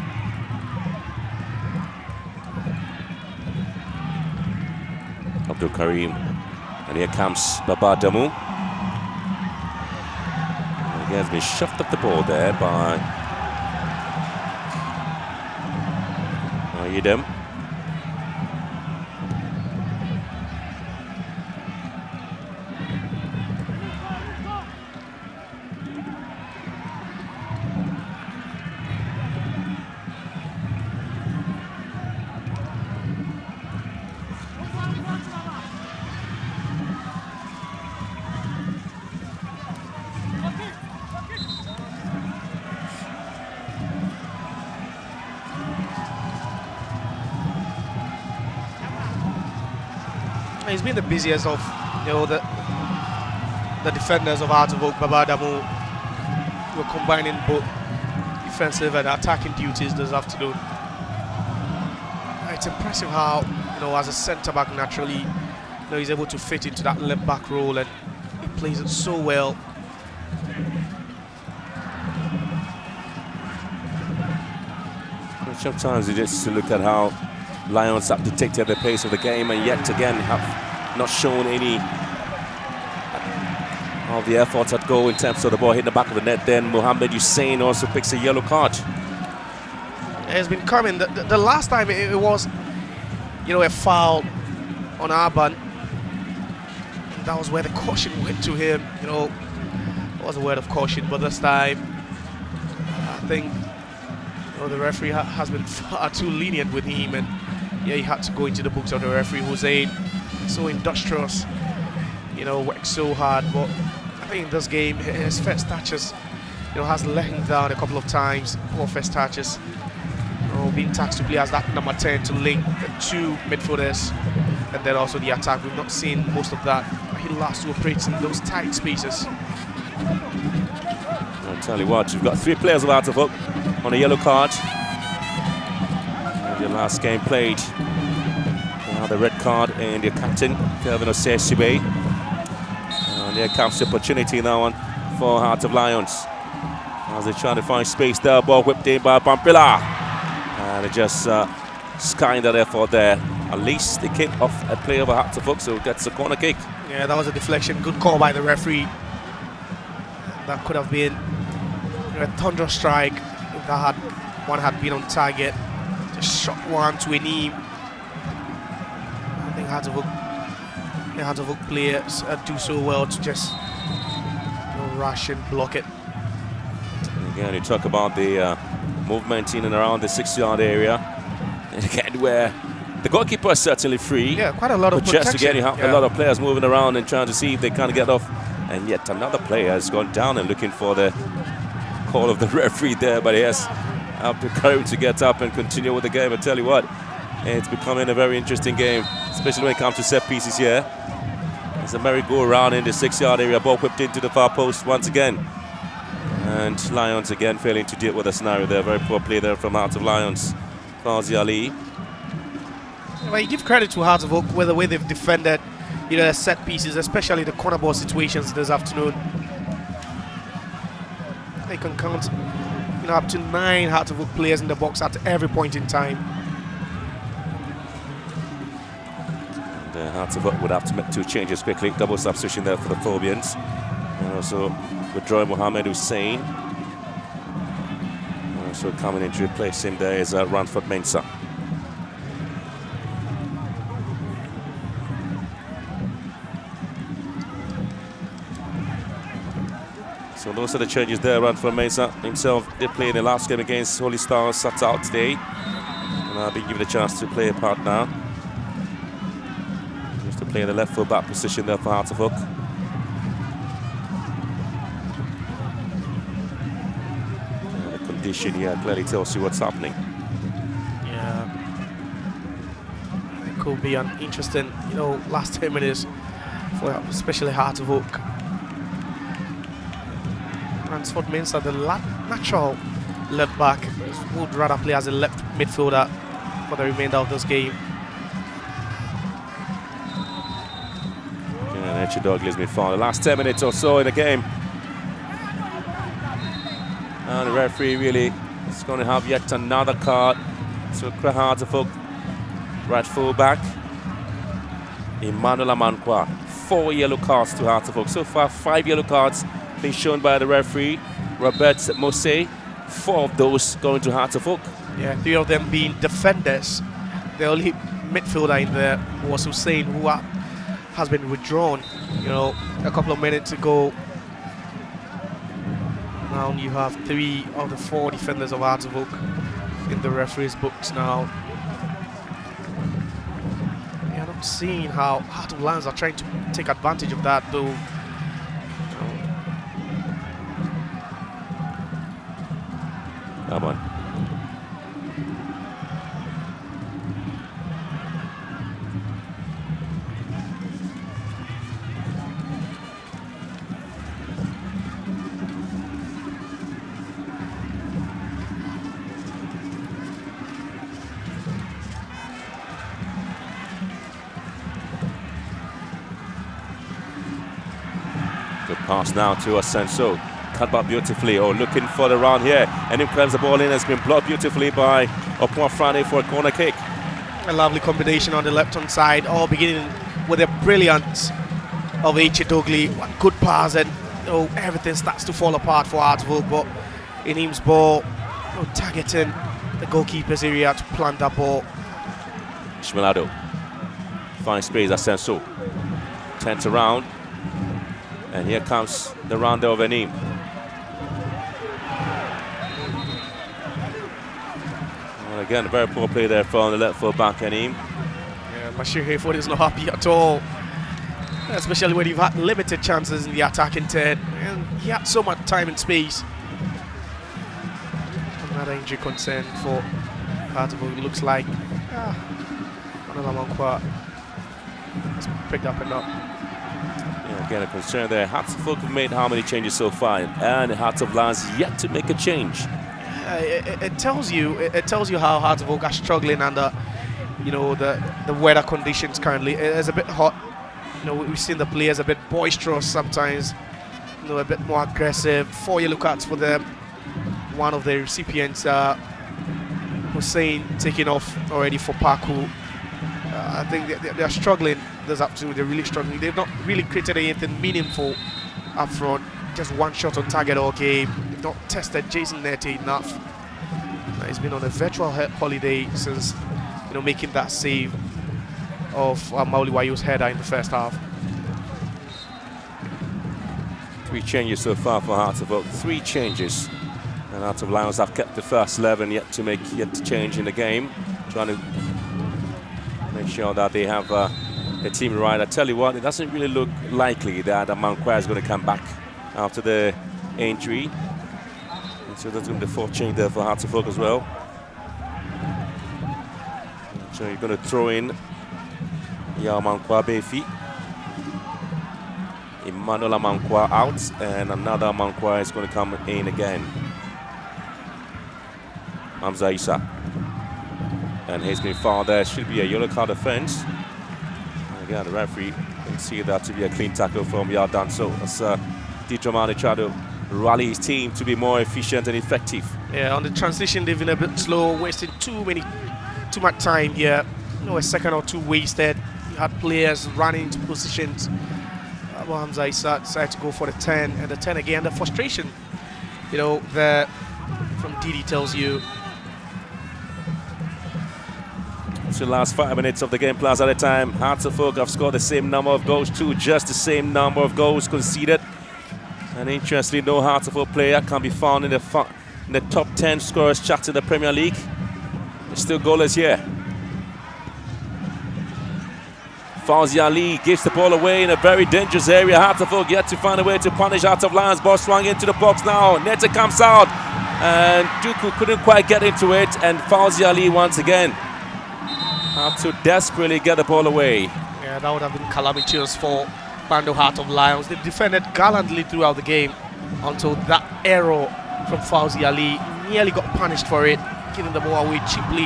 S3: Abdul Karim, and here comes Baba Damu. And again, has been shoved up the ball there by Yidem.
S4: He's been the busiest of the defenders of Hearts of Oak. Babadamu were combining both defensive and attacking duties this afternoon. It's impressive how as a centre back naturally he's able to fit into that left back role, and he plays it so well.
S3: Sometimes you just look at how Lions have dictated the pace of the game, and yet again have not shown any of the efforts at goal in terms of the ball hitting the back of the net. Then Mohamed Hussein also picks a yellow card.
S4: It's been coming. The last time it was, a foul on Aban. That was where the caution went to him. It was a word of caution, but this time I think the referee has been far too lenient with him, and he had to go into the books of the referee. Hussein, so industrious, worked so hard, but I think in this game his first touches has let him down a couple of times. Poor first touches. Being tasked to play as that number 10 to link the two midfielders, and then also the attack. We've not seen most of that. He loves to operate in those tight spaces.
S3: I'll tell you what, you've got 3 players out of hook on a yellow card. The last game played. Now the red card and your captain, Kelvin Osesibe. And there comes the opportunity now on for Heart of Lions. As they try to find space there, ball whipped in by Pampila. And it just skying that effort there. At least they kick off a play of a Heart of Hook, so that's a corner kick.
S4: Yeah, that was a deflection. Good call by the referee. That could have been a thunderous strike if that one had been on target. Just shot one to a knee. I think Heart of Hook players do so well to just rush and block it.
S3: Again, you talk about the movement in and around the 6-yard area. And again, where the goalkeeper is certainly free.
S4: Yeah, quite a lot of protection.
S3: Just again, you have a lot of players moving around and trying to see if they can get off. And yet another player has gone down and looking for the call of the referee there, but he has the courage to get up and continue with the game. I tell you what, it's becoming a very interesting game, especially when it comes to set pieces here. There's a merry-go-round in the 6-yard area, ball whipped into the far post once again. And Lions again failing to deal with the scenario there. Very poor play there from Heart of Lions. Fazi Ali.
S4: Well, you give credit to Heart of Oak with the way they've defended, their set pieces, especially the corner ball situations this afternoon. They can count, up to 9 Heart of Oak players in the box at every point in time.
S3: And Heart of Oak would have to make 2 changes quickly. Double substitution there for the Phobians. And also withdrawing Mohamed Hussein. Also coming in to replace him there is Ranford Mensah. So those are the changes there. Ranford Mensah himself did play in the last game against Holy Stars, sat out today. And I've been given a chance to play a part now. Just to play in the left full back position there for Heart of Oak. Here clearly tells you what's happening.
S4: Yeah, it could be an interesting, last 10 minutes for especially Heart of Oak. Ransford Mensah, the natural left back, would rather play as a left midfielder for the remainder of this game.
S3: And DOGLI has been fouled the last 10 minutes or so in the game. And the referee really is going to have yet another card. So Heart of Oak, right full back. Emmanuel Amankwa, 4 yellow cards to Heart of Oak. So far, 5 yellow cards being shown by the referee, Robert Mose. 4 of those going to Heart of Oak.
S4: Yeah, 3 of them being defenders. The only midfielder in there was Hussein, who has been withdrawn, a couple of minutes ago. Now you have 3 of the 4 defenders of Heart of Oak in the referee's books now. Yeah, I'm not seeing how Heart of Lions are trying to take advantage of that, though.
S3: Come on. Good pass now to Asenso. Cut back beautifully, looking for the round here. And he claims the ball in, has been blocked beautifully by Opua Frane for a corner kick.
S4: A lovely combination on the left-hand side, all beginning with a brilliance of DOGLI. One good pass, and everything starts to fall apart for Heart of Oak, but Inim's ball targeting the goalkeeper's area to plant that ball.
S3: Shmelado finds space, Asenso turns around, and here comes the rounder of Enim. And again, a very poor play there from the left full back Enim.
S4: Yeah, Bashir Hayford is not happy at all, especially when you've had limited chances in the attacking 10, and he had so much time and space. Another injury concern for Hearts of Oak. It looks like Manuel has picked up enough.
S3: Yeah, again, a concern there. Hearts of Oak have made how many changes so far? And Hearts of Lions yet to make a change.
S4: It tells you how Hearts of Oak are struggling under, you know, the weather conditions currently. It's a bit hot. You know, we've seen the players a bit boisterous sometimes, you know, a bit more aggressive. 4 yellow cards for them. One of the recipients, Hussein, taking off already for Paku. I think they're struggling this afternoon. They're really struggling. They've not really created anything meaningful up front. Just one shot on target all game. They've not tested Jason Nete enough. He's been on a virtual holiday since, you know, making that save of Mauli Wayo's header in the first half.
S3: 3 changes so far for Hearts of Oak. 3 changes. And Hearts of Lions have kept the first 11 yet to change in the game. Trying to make sure that they have the team right. I tell you what, it doesn't really look likely that Amankwa is going to come back after the injury. And so that's going to be the 4th change there for Hearts of Oak as well. So you're going to throw in Amankwa Befi. Emmanuel Amankwa out, and another Amankwa is going to come in again. Hamza Issa. And he's been fouled there. Should be a yellow card offense. And again, the referee can see that to be a clean tackle from Yardan. So as Dramani tried to rally his team to be more efficient and effective.
S4: Yeah, on the transition, they've been a bit slow, wasting too much time here. You know, a second or two wasted. You had players running into positions. Hamza Issa decided to go for the 10, and the 10 again. The frustration, you know, from Didi tells you.
S3: So the last 5 minutes of the game plus at a time. Hearts of Oak have scored the same number of goals too, just the same number of goals conceded. And interestingly, no Hearts of Oak player can be found in the top 10 scorers chart in the Premier League. They're still goalless here. Fauzi Ali gives the ball away in a very dangerous area. Hearts of Oak yet to find a way to punish Hearts of Lions. Ball swung into the box now. Neta comes out. And Duku couldn't quite get into it. And Fauzi Ali once again have to desperately get the ball away.
S4: Yeah, that would have been calamitous for Bando Heart of Lions. They defended gallantly throughout the game until that error from Fauzi Ali. Nearly got punished for it, giving the ball away cheaply.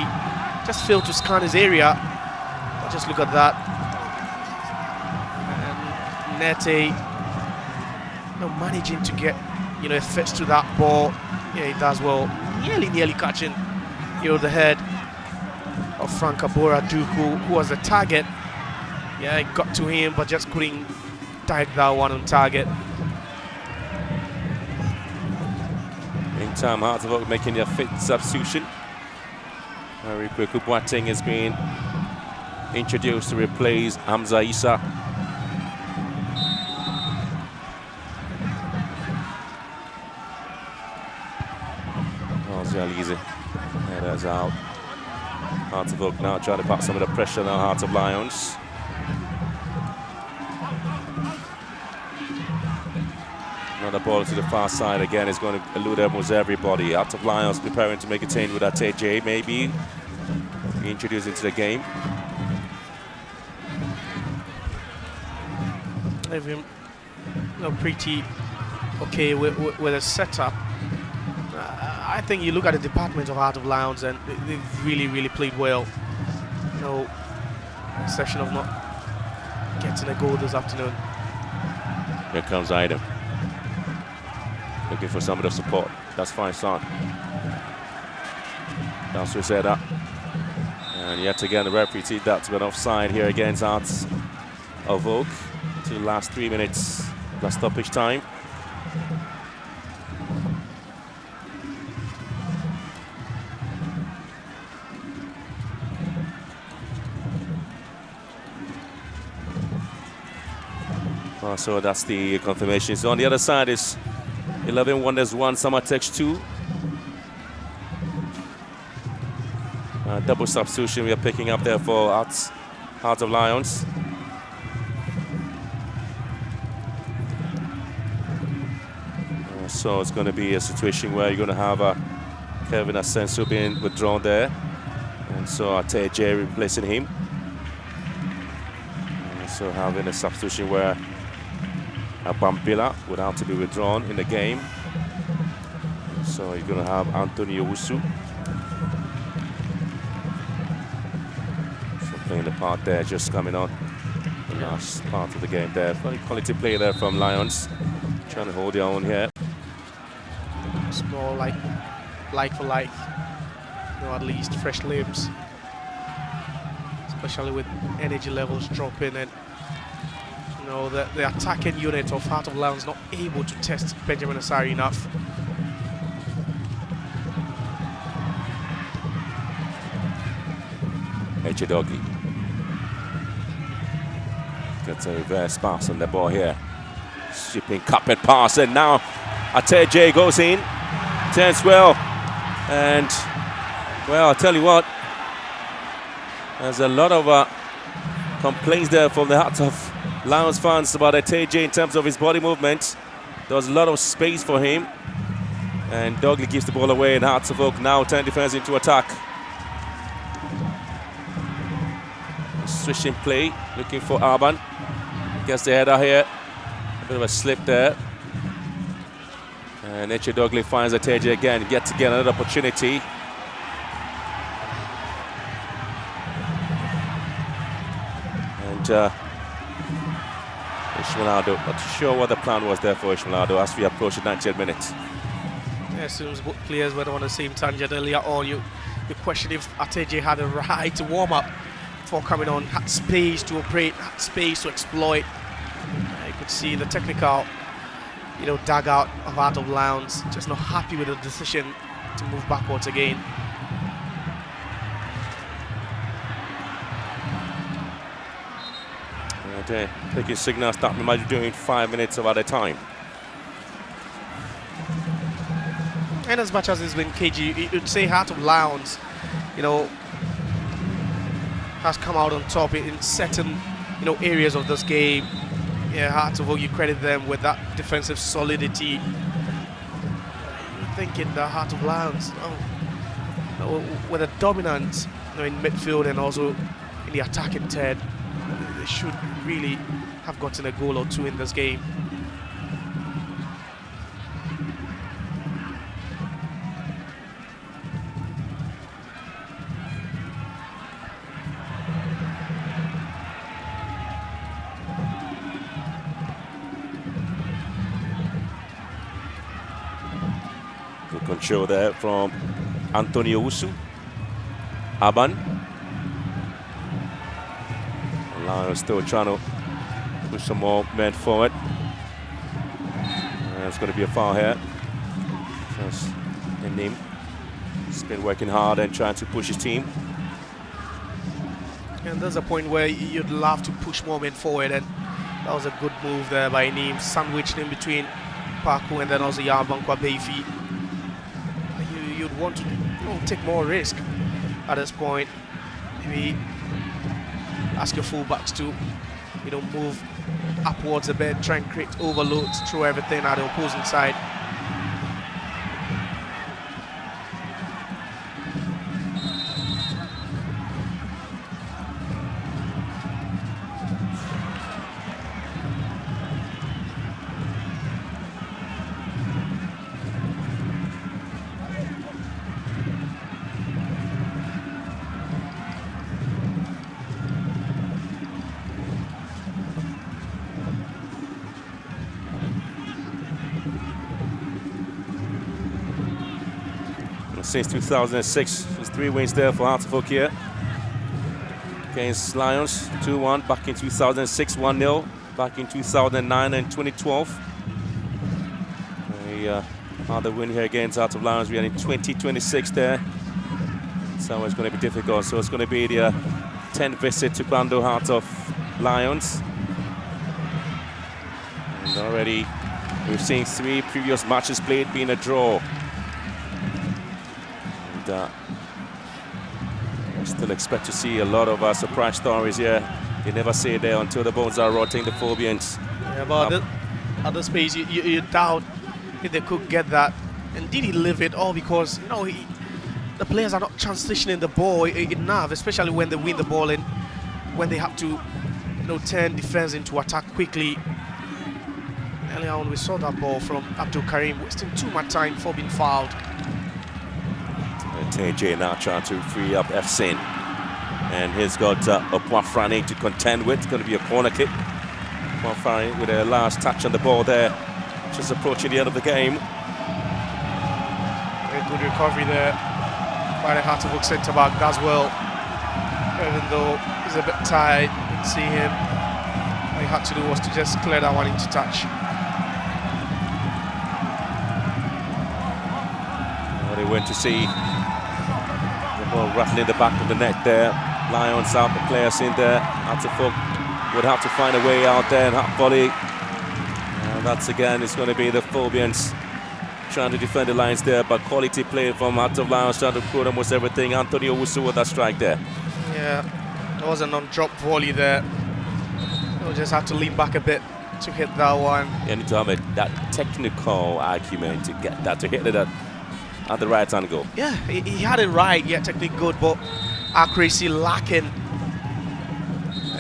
S4: Just failed to scan his area. But just look at that. And Nete, you know, managing to get, you know, a fetch to that ball. Yeah, he does well. Nearly catching, you know, the head of Frank Abora Duku, who was the target. Yeah, it got to him, but just couldn't direct that one on target.
S3: Meantime, Hearts of Oak making their 5th substitution. Rikweku Boateng has been introduced to replace Hamza Issa. Alize, headers out. Hearts of Oak now trying to put some of the pressure on Hearts of Lions. Another ball to the far side again is going to elude almost everybody. Hearts of Lions preparing to make a change with Ateje, maybe be introduced into the game.
S4: They've been, you know, pretty okay with a setup. I think you look at the department of Heart of Lions and they've really played well. No exception of not getting a goal this afternoon.
S3: Here comes Idem. Looking for some of the support. That's fine, son. That's his head up. And yet again, the referee teed that to an offside here against Hearts of Oak. To the last 3 minutes plus stoppage time. So that's the confirmation. So on the other side is 11 Wonders 1, Summertex 2. Double substitution we are picking up there for Hearts of Lions. So it's going to be a situation where you're going to have Kevin Asensu being withdrawn there. And so Ateje replacing him. And so having a substitution where Bambila would have to be withdrawn in the game. So you're going to have Anthony Owusu. So playing the part there, just coming on. The last part of the game there. Very quality play there from Lions. Trying to hold their own here.
S4: It's more like for like. You know, at least fresh limbs. Especially with energy levels dropping, and you know the attacking unit of Heart of Lions not able to test Benjamin Asari enough.
S3: DOGLI gets a reverse pass on the ball here. Sweeping carpet pass, and now Ateje goes in, turns well, and well, I'll tell you what, there's a lot of complaints there from the Hearts of Lions fans about Ateje in terms of his body movement. There was a lot of space for him, and DOGLI gives the ball away, and Hearts of Oak now turn defense into attack. Switching play, looking for Arban. Gets the header here. A bit of a slip there. And DOGLI finds Ateje again. Gets again another opportunity. And Ishmaelado, not sure what the plan was there for Ishmaelado as we approach the 90th minute.
S4: Yeah, it seems both players were on the same tangent earlier on. You question if Ateje had a right to warm up before coming on, had space to operate, had space to exploit. You could see the technical, you know, dugout of Heart of Lions just not happy with the decision to move backwards again.
S3: And taking signals that we might be doing 5 minutes of at a time.
S4: And as much as it's been cagey, you'd say Heart of Lions, you know, has come out on top in certain, you know, areas of this game. Yeah, Hearts of Oak, you credit them with that defensive solidity. You're thinking the Heart of Lions, with a dominance, you know, in midfield and also in the attacking third, they should really have gotten a goal or two in this game.
S3: Control there from Antonio Owusu. Aban. Lions still trying to push some more men forward. It's going to be a foul here. Just in him. He's been working hard and trying to push his team.
S4: And there's a point where you'd love to push more men forward, and that was a good move there by Neem, sandwiched in between Paku and then also Yabankwa Beifi. You'd want to, you know, take more risk at this point. Maybe ask your fullbacks to, you know, move upwards a bit, try and create overloads, throw everything at the opposing side.
S3: Since 2006, there's 3 wins there for Hearts of Oak here against Lions. 2-1 back in 2006, 1-0 back in 2009 and 2012. Another win here against Hearts of Lions. We are in 2026 there, so it's going to be difficult. So it's going to be the 10th visit to Bando Hearts of Lions. And already we've seen 3 previous matches played being a draw. We still expect to see a lot of surprise stories here. You never say it there until the bones are rotting, the Phobians.
S4: Yeah, but at the space, you doubt if they could get that. And did he live it all? Because, you know, the players are not transitioning the ball enough, especially when they win the ball and when they have to turn defense into attack quickly. Earlier on, we saw that ball from Abdul Karim, wasting too much time before being fouled.
S3: TJ now trying to free up Efsin. And he's got Opoafrani to contend with. It's going to be a corner kick. Opoafrani with a last touch on the ball there, just approaching the end of the game.
S4: Very good recovery there by the Heart of Oak centre-back as well. Even though he's a bit tired, you can see him. All he had to do was to just clear that one into touch.
S3: Well, they went to see the ball rattling the back of the net there. Lions out, the players in there. Atafuk would have to find a way out there and half volley. And that's again, it's going to be the Phobians trying to defend the lines there, but quality play from Heart of Lions, trying to put almost everything. Anthony Owusu with that strike there.
S4: Yeah, there was a non-drop volley there. He'll just have to lean back a bit to hit that one.
S3: You need to have that technical argument to get that, to hit it at the right angle.
S4: Yeah, he had it right, yeah, technique good, but accuracy lacking.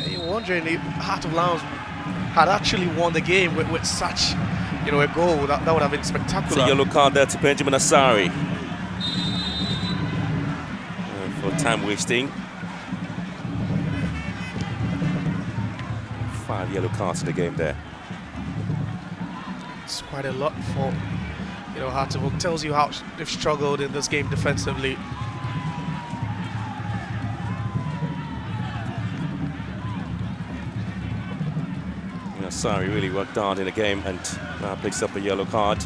S4: You're wondering if Heart of Lions had actually won the game with such, a goal. That would have been spectacular.
S3: So yellow card there to Benjamin Asari for time wasting. 5 yellow cards in the game there.
S4: It's quite a lot for Heart of Oak. Tells you how they've struggled in this game defensively.
S3: Asari really worked hard in the game and now picks up a yellow card.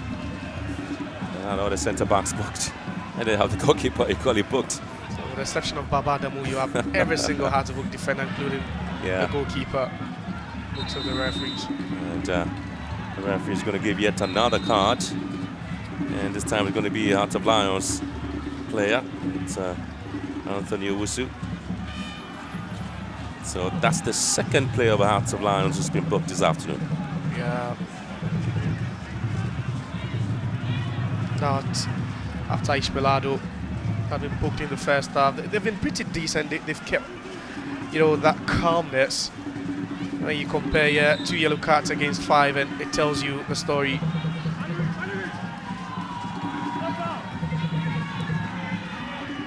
S3: And all the centre backs booked. And they have the goalkeeper equally booked.
S4: So with the exception of Baba Adamu, you have every single Heart of Oak defender, including the goalkeeper, booked of the referees.
S3: And the referee is going to give yet another card. And this time it's going to be a Heart of Lions player. It's Anthony Owusu. So that's the second player of Hearts of Lions who's been booked this afternoon.
S4: Yeah. That after Ishbelado had been booked in the first half. They've been pretty decent. They've kept, that calmness. When you compare 2 yellow cards against 5, and it tells you the story.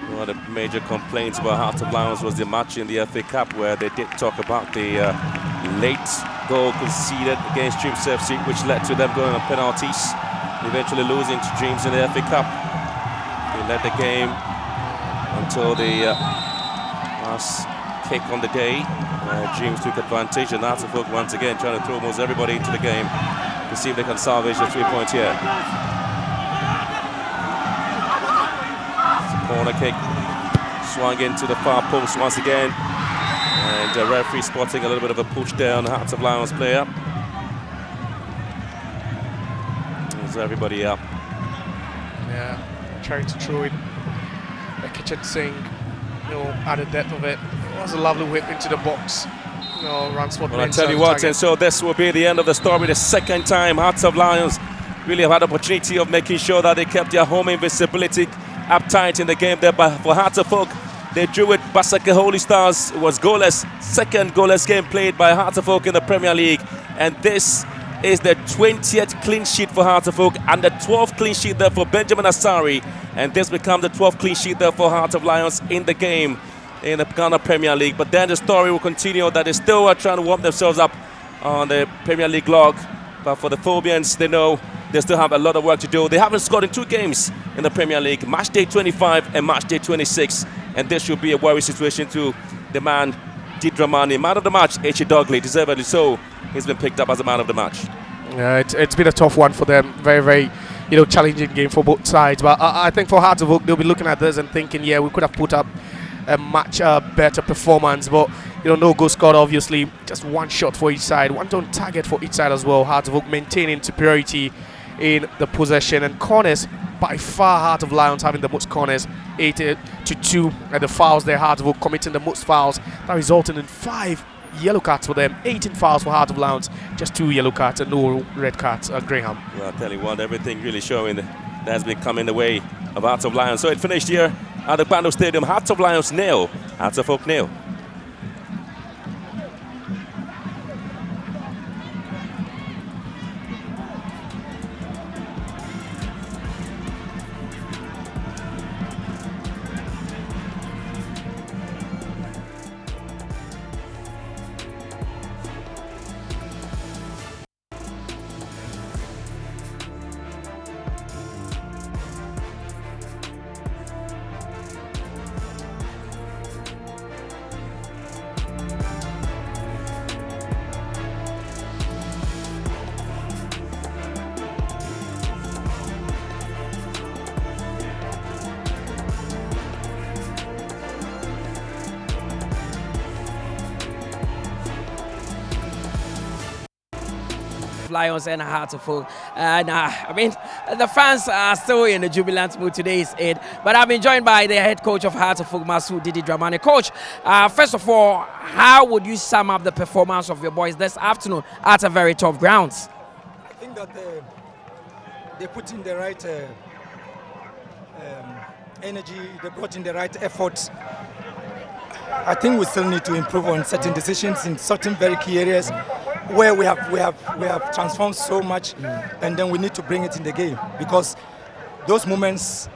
S3: One of the major complaints about Heart of Lions was the match in the FA Cup, where they did talk about the late goal conceded against Dreams FC, which led to them going on penalties, eventually losing to Dreams in the FA Cup. They led the game until the last kick on the day. Dreams took advantage, and Atafuk once again trying to throw almost everybody into the game to see if they can salvage the 3 points here. Corner kick, swung into the far post once again, and the referee spotting a little bit of a push there on the Hearts of Lions player. There's everybody up.
S4: Yeah, trying to throw it a kitchen sink, at the depth of it. It was a lovely whip into the box. Ransford.
S3: Well, I tell you what, and so this will be the end of the story. The second time Hearts of Lions really have had the opportunity of making sure that they kept their home invisibility uptight in the game there, but for Hearts of Oak, they drew it. Basaka Holy Stars was goalless. Second goalless game played by Hearts of Oak in the Premier League, and this is the 20th clean sheet for Hearts of Oak and the 12th clean sheet there for Benjamin Asari, and this becomes the 12th clean sheet there for Hearts of Lions in the game in the Ghana Premier League. But then the story will continue that they still are trying to warm themselves up on the Premier League log, but for the Phobians, they know they still have a lot of work to do. They haven't scored in 2 games in the Premier League, match day 25 and match day 26. And this should be a worry situation to the man, Didramani. Man of the match, DOGLI, deservedly so. He's been picked up as a man of the match.
S4: Yeah, it's been a tough one for them. Very, very, challenging game for both sides. But I think for Hearts of Oak, they'll be looking at this and thinking, yeah, we could have put up a much better performance. But, no goal scored, obviously. Just one shot for each side, one on target for each side as well. Hearts of Oak maintaining superiority in the possession and corners. By far, Heart of Lions having the most corners, 8-2, and the fouls there, Heart of Oak committing the most fouls. That resulted in 5 yellow cards for them, 18 fouls for Heart of Lions, just 2 yellow cards and no red cards. Graham.
S3: Well, I'll tell you what, everything really showing that has been coming the way of Heart of Lions. So it finished here at the Bando Stadium. Hearts of Lions nil, Hearts of Oak nil.
S1: Lions and Hearts of Oak. And I mean, the fans are still in the jubilant mood. Today is it. But I've been joined by the head coach of Hearts of Oak, Masoud Didi Dramani. Coach, first of all, how would you sum up the performance of your boys this afternoon at a very tough grounds?
S5: I think that they put in the right energy, they brought in the right efforts. I think we still need to improve on certain decisions in certain very key areas where we have transformed so much, and then we need to bring it in the game, because those moments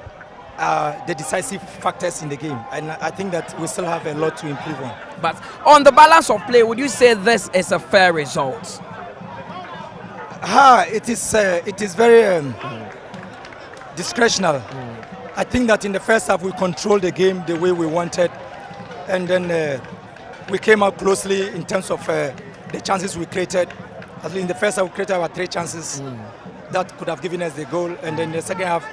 S5: are the decisive factors in the game, and I think that we still have a lot to improve on.
S1: But on the balance of play, would you say this is a fair result?
S5: It is very discretional. I think that in the first half we controlled the game the way we wanted, and then we came out closely in terms of the chances we created. At least in the first half we created about 3 chances that could have given us the goal, and then the second half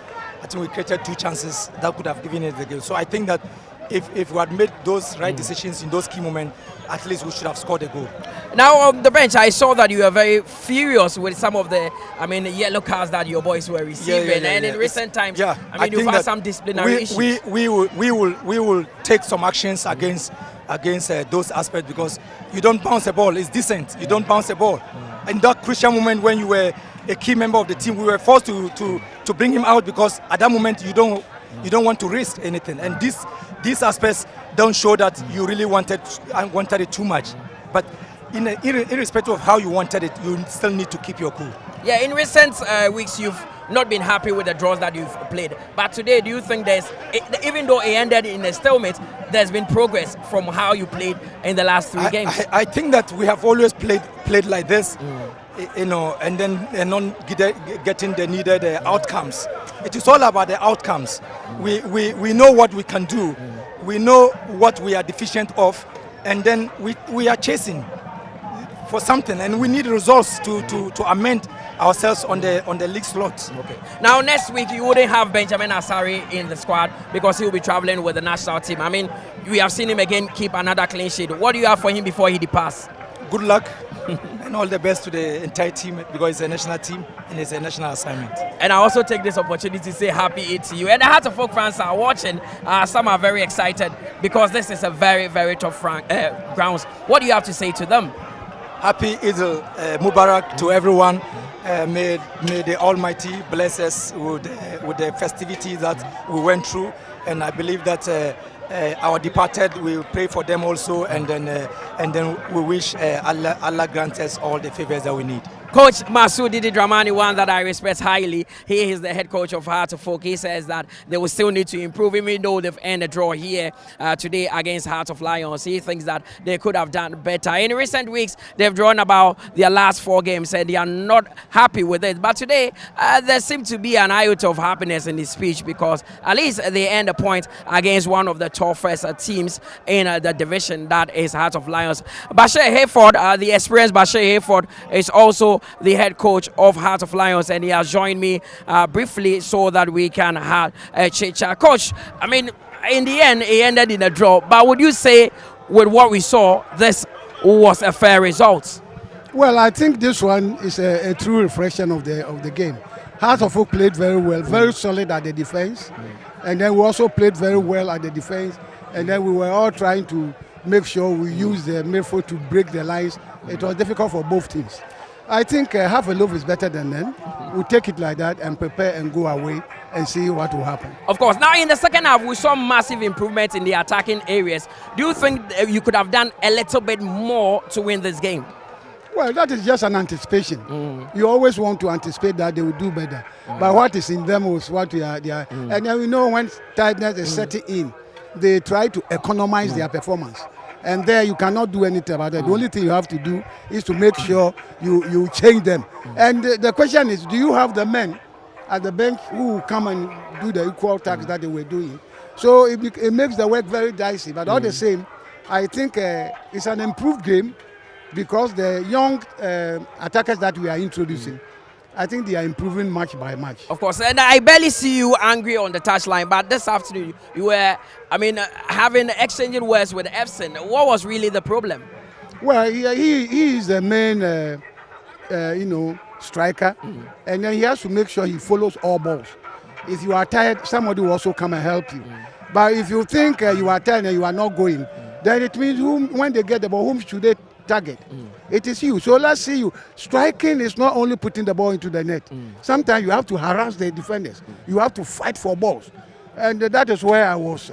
S5: I think we created 2 chances that could have given us the goal. So I think that if we had made those right decisions in those key moments, at least we should have scored a goal.
S1: Now on the bench, I saw that you were very furious with some of the, yellow cards that your boys were receiving, and in recent times, you've had some disciplinary issues.
S5: We will take some actions against those aspects, because you don't bounce a ball. It's decent. You don't bounce a ball. In that crucial moment when you were a key member of the team, we were forced to bring him out, because at that moment you don't want to risk anything. And these aspects don't show that you really wanted it too much. But irrespective of how you wanted it, you still need to keep your cool.
S1: Yeah, in recent weeks you've not been happy with the draws that you've played. But today, do you think even though it ended in a stalemate, there's been progress from how you played in the last 3 games?
S5: I think that we have always played like this, and then not getting the needed outcomes. It is all about the outcomes. We know what we can do. We know what we are deficient of, and then we are chasing for something, and we need results to amend ourselves on the league slots.
S1: Okay. Now next week you wouldn't have Benjamin Asari in the squad because he'll be traveling with the national team. I mean, we have seen him again keep another clean sheet. What do you have for him before he departs?
S5: Good luck and all the best to the entire team, because it's a national team and it's a national assignment.
S1: And I also take this opportunity to say happy Eid to you. And the Hearts of Oak fans are watching. Some are very excited because this is a very, very tough grounds. What do you have to say to them?
S5: Happy Eid Mubarak to everyone. May the Almighty bless us with the festivities that we went through, and I believe that our departed, we will pray for them also, and then we wish Allah grant us all the favors that we need.
S1: Coach Masoud Didi Dramani, one that I respect highly, he is the head coach of Hearts of Oak. He says that they will still need to improve, even though they've earned a draw here today against Hearts of Lions. He thinks that they could have done better. In recent weeks, they've drawn about their last 4 games, and they are not happy with it. But today, there seems to be an iota of happiness in his speech, because at least they earned a point against one of the toughest teams in the division, that is Hearts of Lions. Bashir Hayford, the experienced Bashir Hayford, is also the head coach of Heart of Lions, and he has joined me briefly so that we can have a chit-chat. Coach, I mean, in the end, it ended in a draw, but would you say with what we saw, this was a fair result?
S6: Well, I think this one is a true reflection of the game. Heart of Oak played very well, very solid at the defense, and then we also played very well at the defense, and then we were all trying to make sure we use the midfield to break the lines. It was difficult for both teams. I think half a loaf is better than none. We'll take it like that and prepare and go away and see what will happen.
S1: Of course. Now, in the second half, we saw massive improvements in the attacking areas. Do you think you could have done a little bit more to win this game?
S6: Well, that is just an anticipation. You always want to anticipate that they will do better. But what is in them is what they are. And then we know when tiredness is setting in, they try to economize their performance. And there you cannot do anything about that. The only thing you have to do is to make sure you change them. And the question is, do you have the men at the bench who will come and do the equal task that they were doing? So it makes the work very dicey. But all the same, I think it's an improved game because the young attackers that we are introducing, I think they are improving match by match.
S1: Of course, and I barely see you angry on the touchline, but this afternoon you were, having exchanging words with Efson. What was really the problem?
S6: Well, he is the main, striker, and then he has to make sure he follows all balls. If you are tired, somebody will also come and help you. But if you think you are tired and you are not going, then it means when they get the ball, whom should they target? It is you. So let's see you. Striking is not only putting the ball into the net. Sometimes you have to harass the defenders. You have to fight for balls, and that is where I was.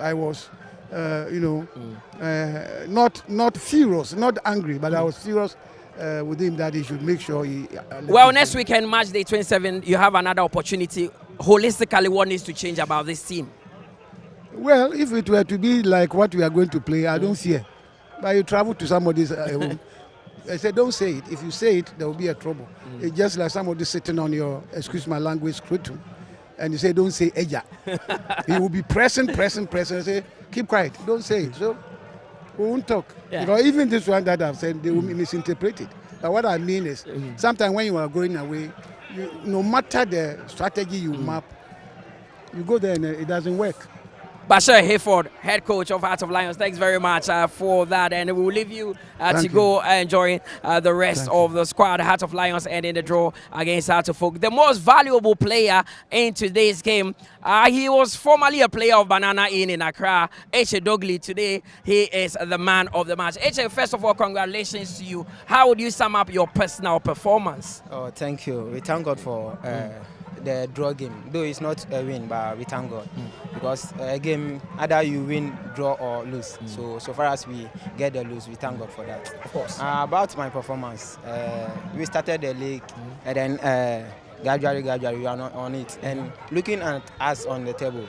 S6: Not furious, not angry, but I was furious with him that he should make sure he.
S1: Well, next weekend, match day 27, you have another opportunity. Holistically, what needs to change about this team?
S6: Well, if it were to be like what we are going to play, I don't fear. But you travel to somebody's home. I said, don't say it. If you say it, there will be a trouble. It's just like somebody sitting on your, excuse my language, scrotum, and you say, don't say eja. He will be pressing, and say, keep quiet, don't say it. So we won't talk. Yeah. Because even this one that I've said, they will misinterpret it. But what I mean is, sometimes when you are going away, no matter the strategy you map, you go there and it doesn't work.
S1: Bashir Hayford, head coach of Heart of Lions, thanks very much for that. And we will leave you to go enjoying the rest of the squad. Heart of Lions ending the draw against Heart of Folk. The most valuable player in today's game, he was formerly a player of Banana Inn in Accra, DOGLI. Today, he is the man of the match. First of all, congratulations to you. How would you sum up your personal performance?
S7: Oh, thank you. We thank God for the draw game, though it's not a win, but we thank God because a game either you win, draw or lose. So far as we get the lose, we thank God for that.
S1: Of course.
S7: About my performance, we started the league and then gradually we are not on it. And looking at us on the table,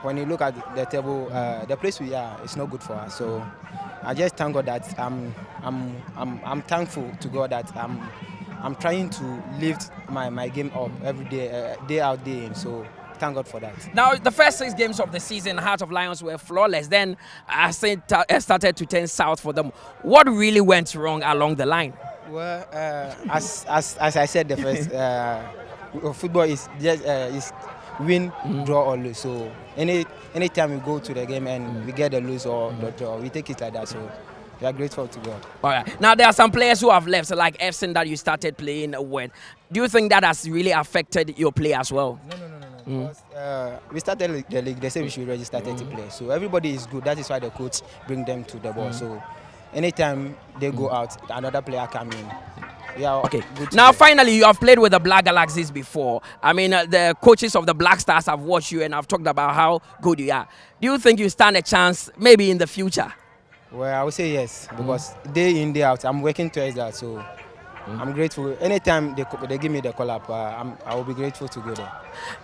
S7: when you look at the table, the place we are is not good for us. So I just thank God that I'm thankful to God that I'm trying to lift my game up every day, day out, day in. So thank God for that.
S1: Now, the first 6 games of the season, Heart of Lions were flawless. Then I started to turn south for them. What really went wrong along the line?
S7: Well, as I said, the first football is just is win, draw or lose. So anytime we go to the game and we get the lose or the draw, we take it like that. So we are grateful to God.
S1: All right. Now, there are some players who have left, like Efson that you started playing with. Do you think that has really affected your play as well?
S7: No. Because, we started the league, they say we should register 30 players. So everybody is good. That is why the coach bring them to the ball. So anytime they go out, another player come in. Yeah,
S1: okay. Now, finally, you have played with the Black Galaxies before. I mean, the coaches of the Black Stars have watched you and have talked about how good you are. Do you think you stand a chance maybe in the future?
S7: Well, I would say yes, because day in, day out, I'm working towards that. So I'm grateful. Anytime they give me the call up, I will be grateful to go there.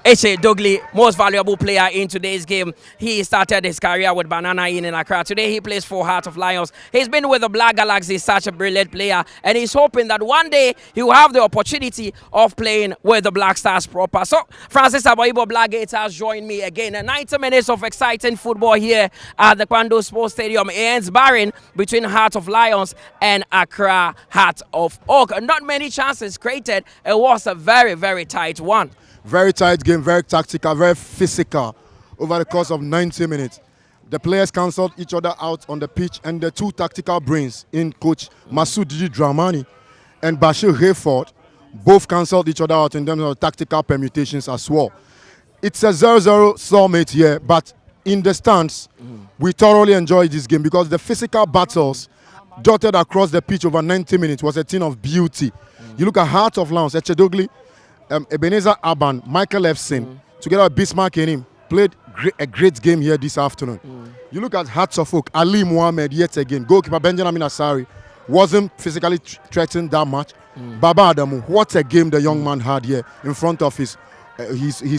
S1: DOGLI, most valuable player in today's game. He started his career with Banana Inn in Accra. Today he plays for Heart of Lions. He's been with the Black Galaxy, such a brilliant player, and he's hoping that one day he will have the opportunity of playing with the Black Stars proper. So Francis Aboibo Black Gators join me again. 90 minutes of exciting football here at the Kwando Sports Stadium. It ends barring between Heart of Lions and Accra Heart of Oak. Not many chances created. It was a very, very tight one.
S2: Very tight game, very tactical, very physical over the course of 90 minutes. The players cancelled each other out on the pitch, and the two tactical brains in coach Masoud Didi Dramani and Bashir Hayford both cancelled each other out in terms of tactical permutations as well. It's a 0-0 stalemate here, but in the stands, we thoroughly enjoyed this game because the physical battles dotted across the pitch over 90 minutes was a thing of beauty. You look at Heart of Lions, DOGLI, Ebenezer Aban, Michael Efson, together with Bismarck and him, played a great game here this afternoon. You look at Hearts of Oak, Ali Mohammed yet again, goalkeeper Benjamin Asari wasn't physically threatened that much. Baba Adamu, what a game the young man had here in front of his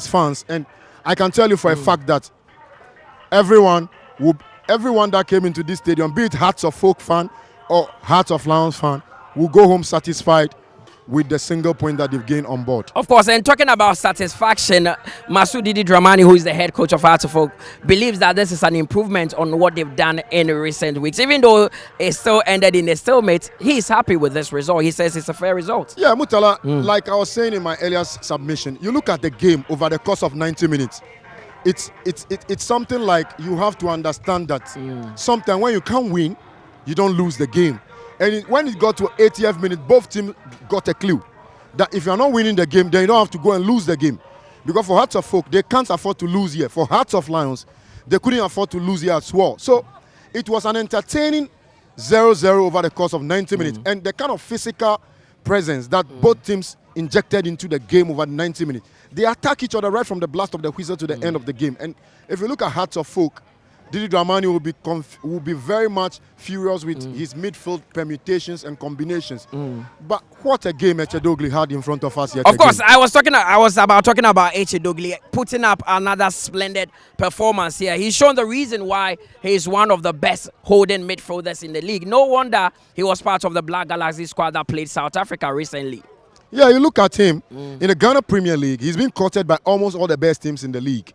S2: fans. And I can tell you for a fact that everyone that came into this stadium, be it Hearts of Oak fan or Hearts of Lions fan, will go home satisfied with the single point that they've gained on board.
S1: Of course, and talking about satisfaction, Masudi Dramani, who is the head coach of Hearts of Oak, believes that this is an improvement on what they've done in recent weeks. Even though it still ended in a stalemate, he's happy with this result. He says it's a fair result.
S2: Yeah, Mutala, like I was saying in my earlier submission, you look at the game over the course of 90 minutes. It's something like you have to understand that sometimes when you can't win, you don't lose the game. And when it got to 80th minute, both teams got a clue that if you're not winning the game, then you don't have to go and lose the game. Because for Hearts of Oak, they can't afford to lose here. For Hearts of Lions, they couldn't afford to lose here as well. So it was an entertaining 0-0 over the course of 90 minutes. And the kind of physical presence that both teams injected into the game over 90 minutes. They attack each other right from the blast of the whistle to the end of the game. And if you look at Hearts of Oak, Didi Dramani will be very much furious with his midfield permutations and combinations. But what a game DOGLI had in front of us yet
S1: Of course,
S2: again.
S1: I was talking about DOGLI putting up another splendid performance here. He's shown the reason why he's one of the best holding midfielders in the league. No wonder he was part of the Black Galaxy squad that played South Africa recently.
S2: Yeah, you look at him in the Ghana Premier League, he's been courted by almost all the best teams in the league.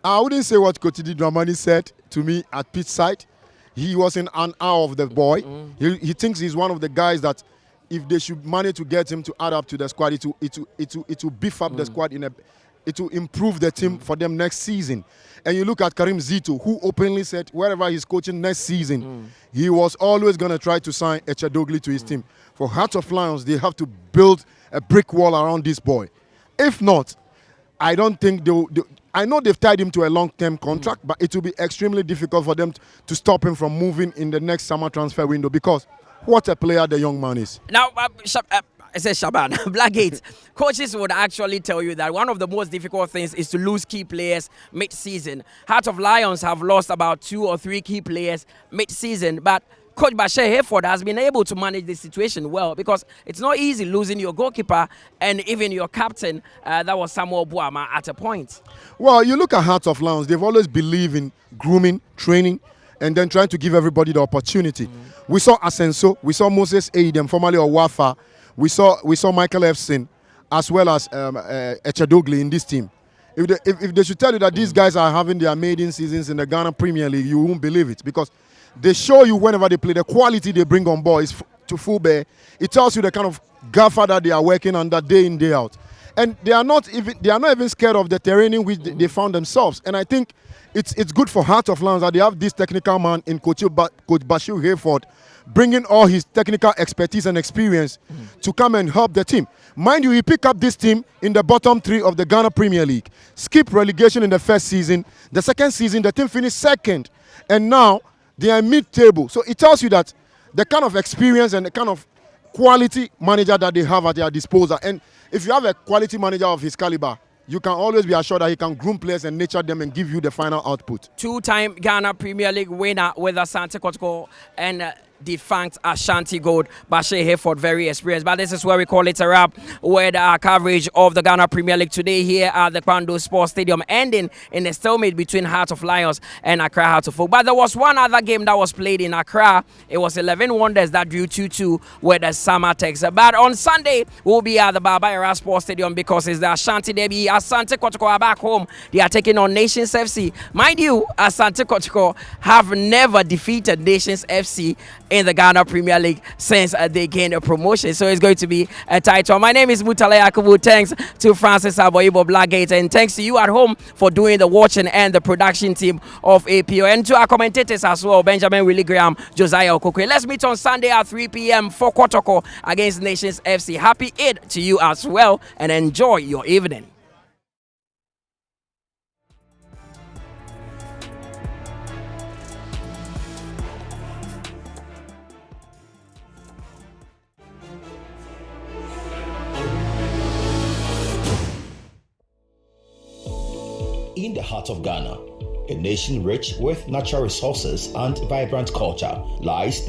S2: I wouldn't say what Coach Didi Dramani said to me at pitch side. He was in an awe of the boy. He thinks he's one of the guys that if they should manage to get him to add up to the squad, it will beef up the squad, it will improve the team for them next season. And you look at Karim Zito, who openly said wherever he's coaching next season, he was always going to try to sign DOGLI to his team. For Hearts of Lions, they have to build a brick wall around this boy. If not, I don't think I know they've tied him to a long-term contract, but it will be extremely difficult for them to stop him from moving in the next summer transfer window because what a player the young man is.
S1: Now, I said Shaban, Blackgate, coaches would actually tell you that one of the most difficult things is to lose key players mid-season. Heart of Lions have lost about 2 or 3 key players mid-season, but Coach Bashir Hayford has been able to manage the situation well because it's not easy losing your goalkeeper and even your captain, that was Samuel Buama, at a point.
S2: Well, you look at Hearts of Lions, they've always believed in grooming, training, and then trying to give everybody the opportunity. We saw Asenso, we saw Moses Aidem, formerly of Wafa, we saw Michael Efson, as well as DOGLI in this team. If they should tell you that these guys are having their maiden seasons in the Ghana Premier League, you won't believe it because they show you whenever they play, the quality they bring on board is to full bear. It tells you the kind of gaffer that they are working under day in, day out. And they are not even scared of the terrain in which they found themselves. And I think it's good for Heart of Lions that they have this technical man in Coach Bashir Hayford, bringing all his technical expertise and experience to come and help the team. Mind you, he picked up this team in the bottom 3 of the Ghana Premier League. Skip relegation in the first season. The second season, the team finished second. And now they are mid-table. So it tells you that the kind of experience and the kind of quality manager that they have at their disposal. And if you have a quality manager of his caliber, you can always be assured that he can groom players and nurture them and give you the final output. 2-time
S1: Ghana Premier League winner with Asante Kotoko and defunct Ashanti Gold, Bashir Hayford, very experienced. But this is where we call it a wrap with our coverage of the Ghana Premier League today here at the Kwando Sports Stadium, ending in a stalemate between Heart of Lions and Accra Heart of Oak. But there was one other game that was played in Accra. It was 11 Wonders that drew 2-2 with the Samatex. But on Sunday, we'll be at the Baba Era Sports Stadium because it's the Ashanti Derby. Asante Kotoko are back home. They are taking on Nations FC. Mind you, Asante Kotoko have never defeated Nations FC in the Ghana Premier League since they gained a promotion. So it's going to be a tight one. My name is Mutale Yakubu. Thanks to Francis Aboibo Blackgate, and thanks to you at home for doing the watching and the production team of APO, and to our commentators as well, Benjamin Willie Graham, Josiah Okokwe. Let's meet on Sunday at 3 p.m. for Kotoko against Nations FC. Happy Eid to you as well, and enjoy your evening.
S8: in the heart of Ghana, a nation rich with natural resources and vibrant culture, lies the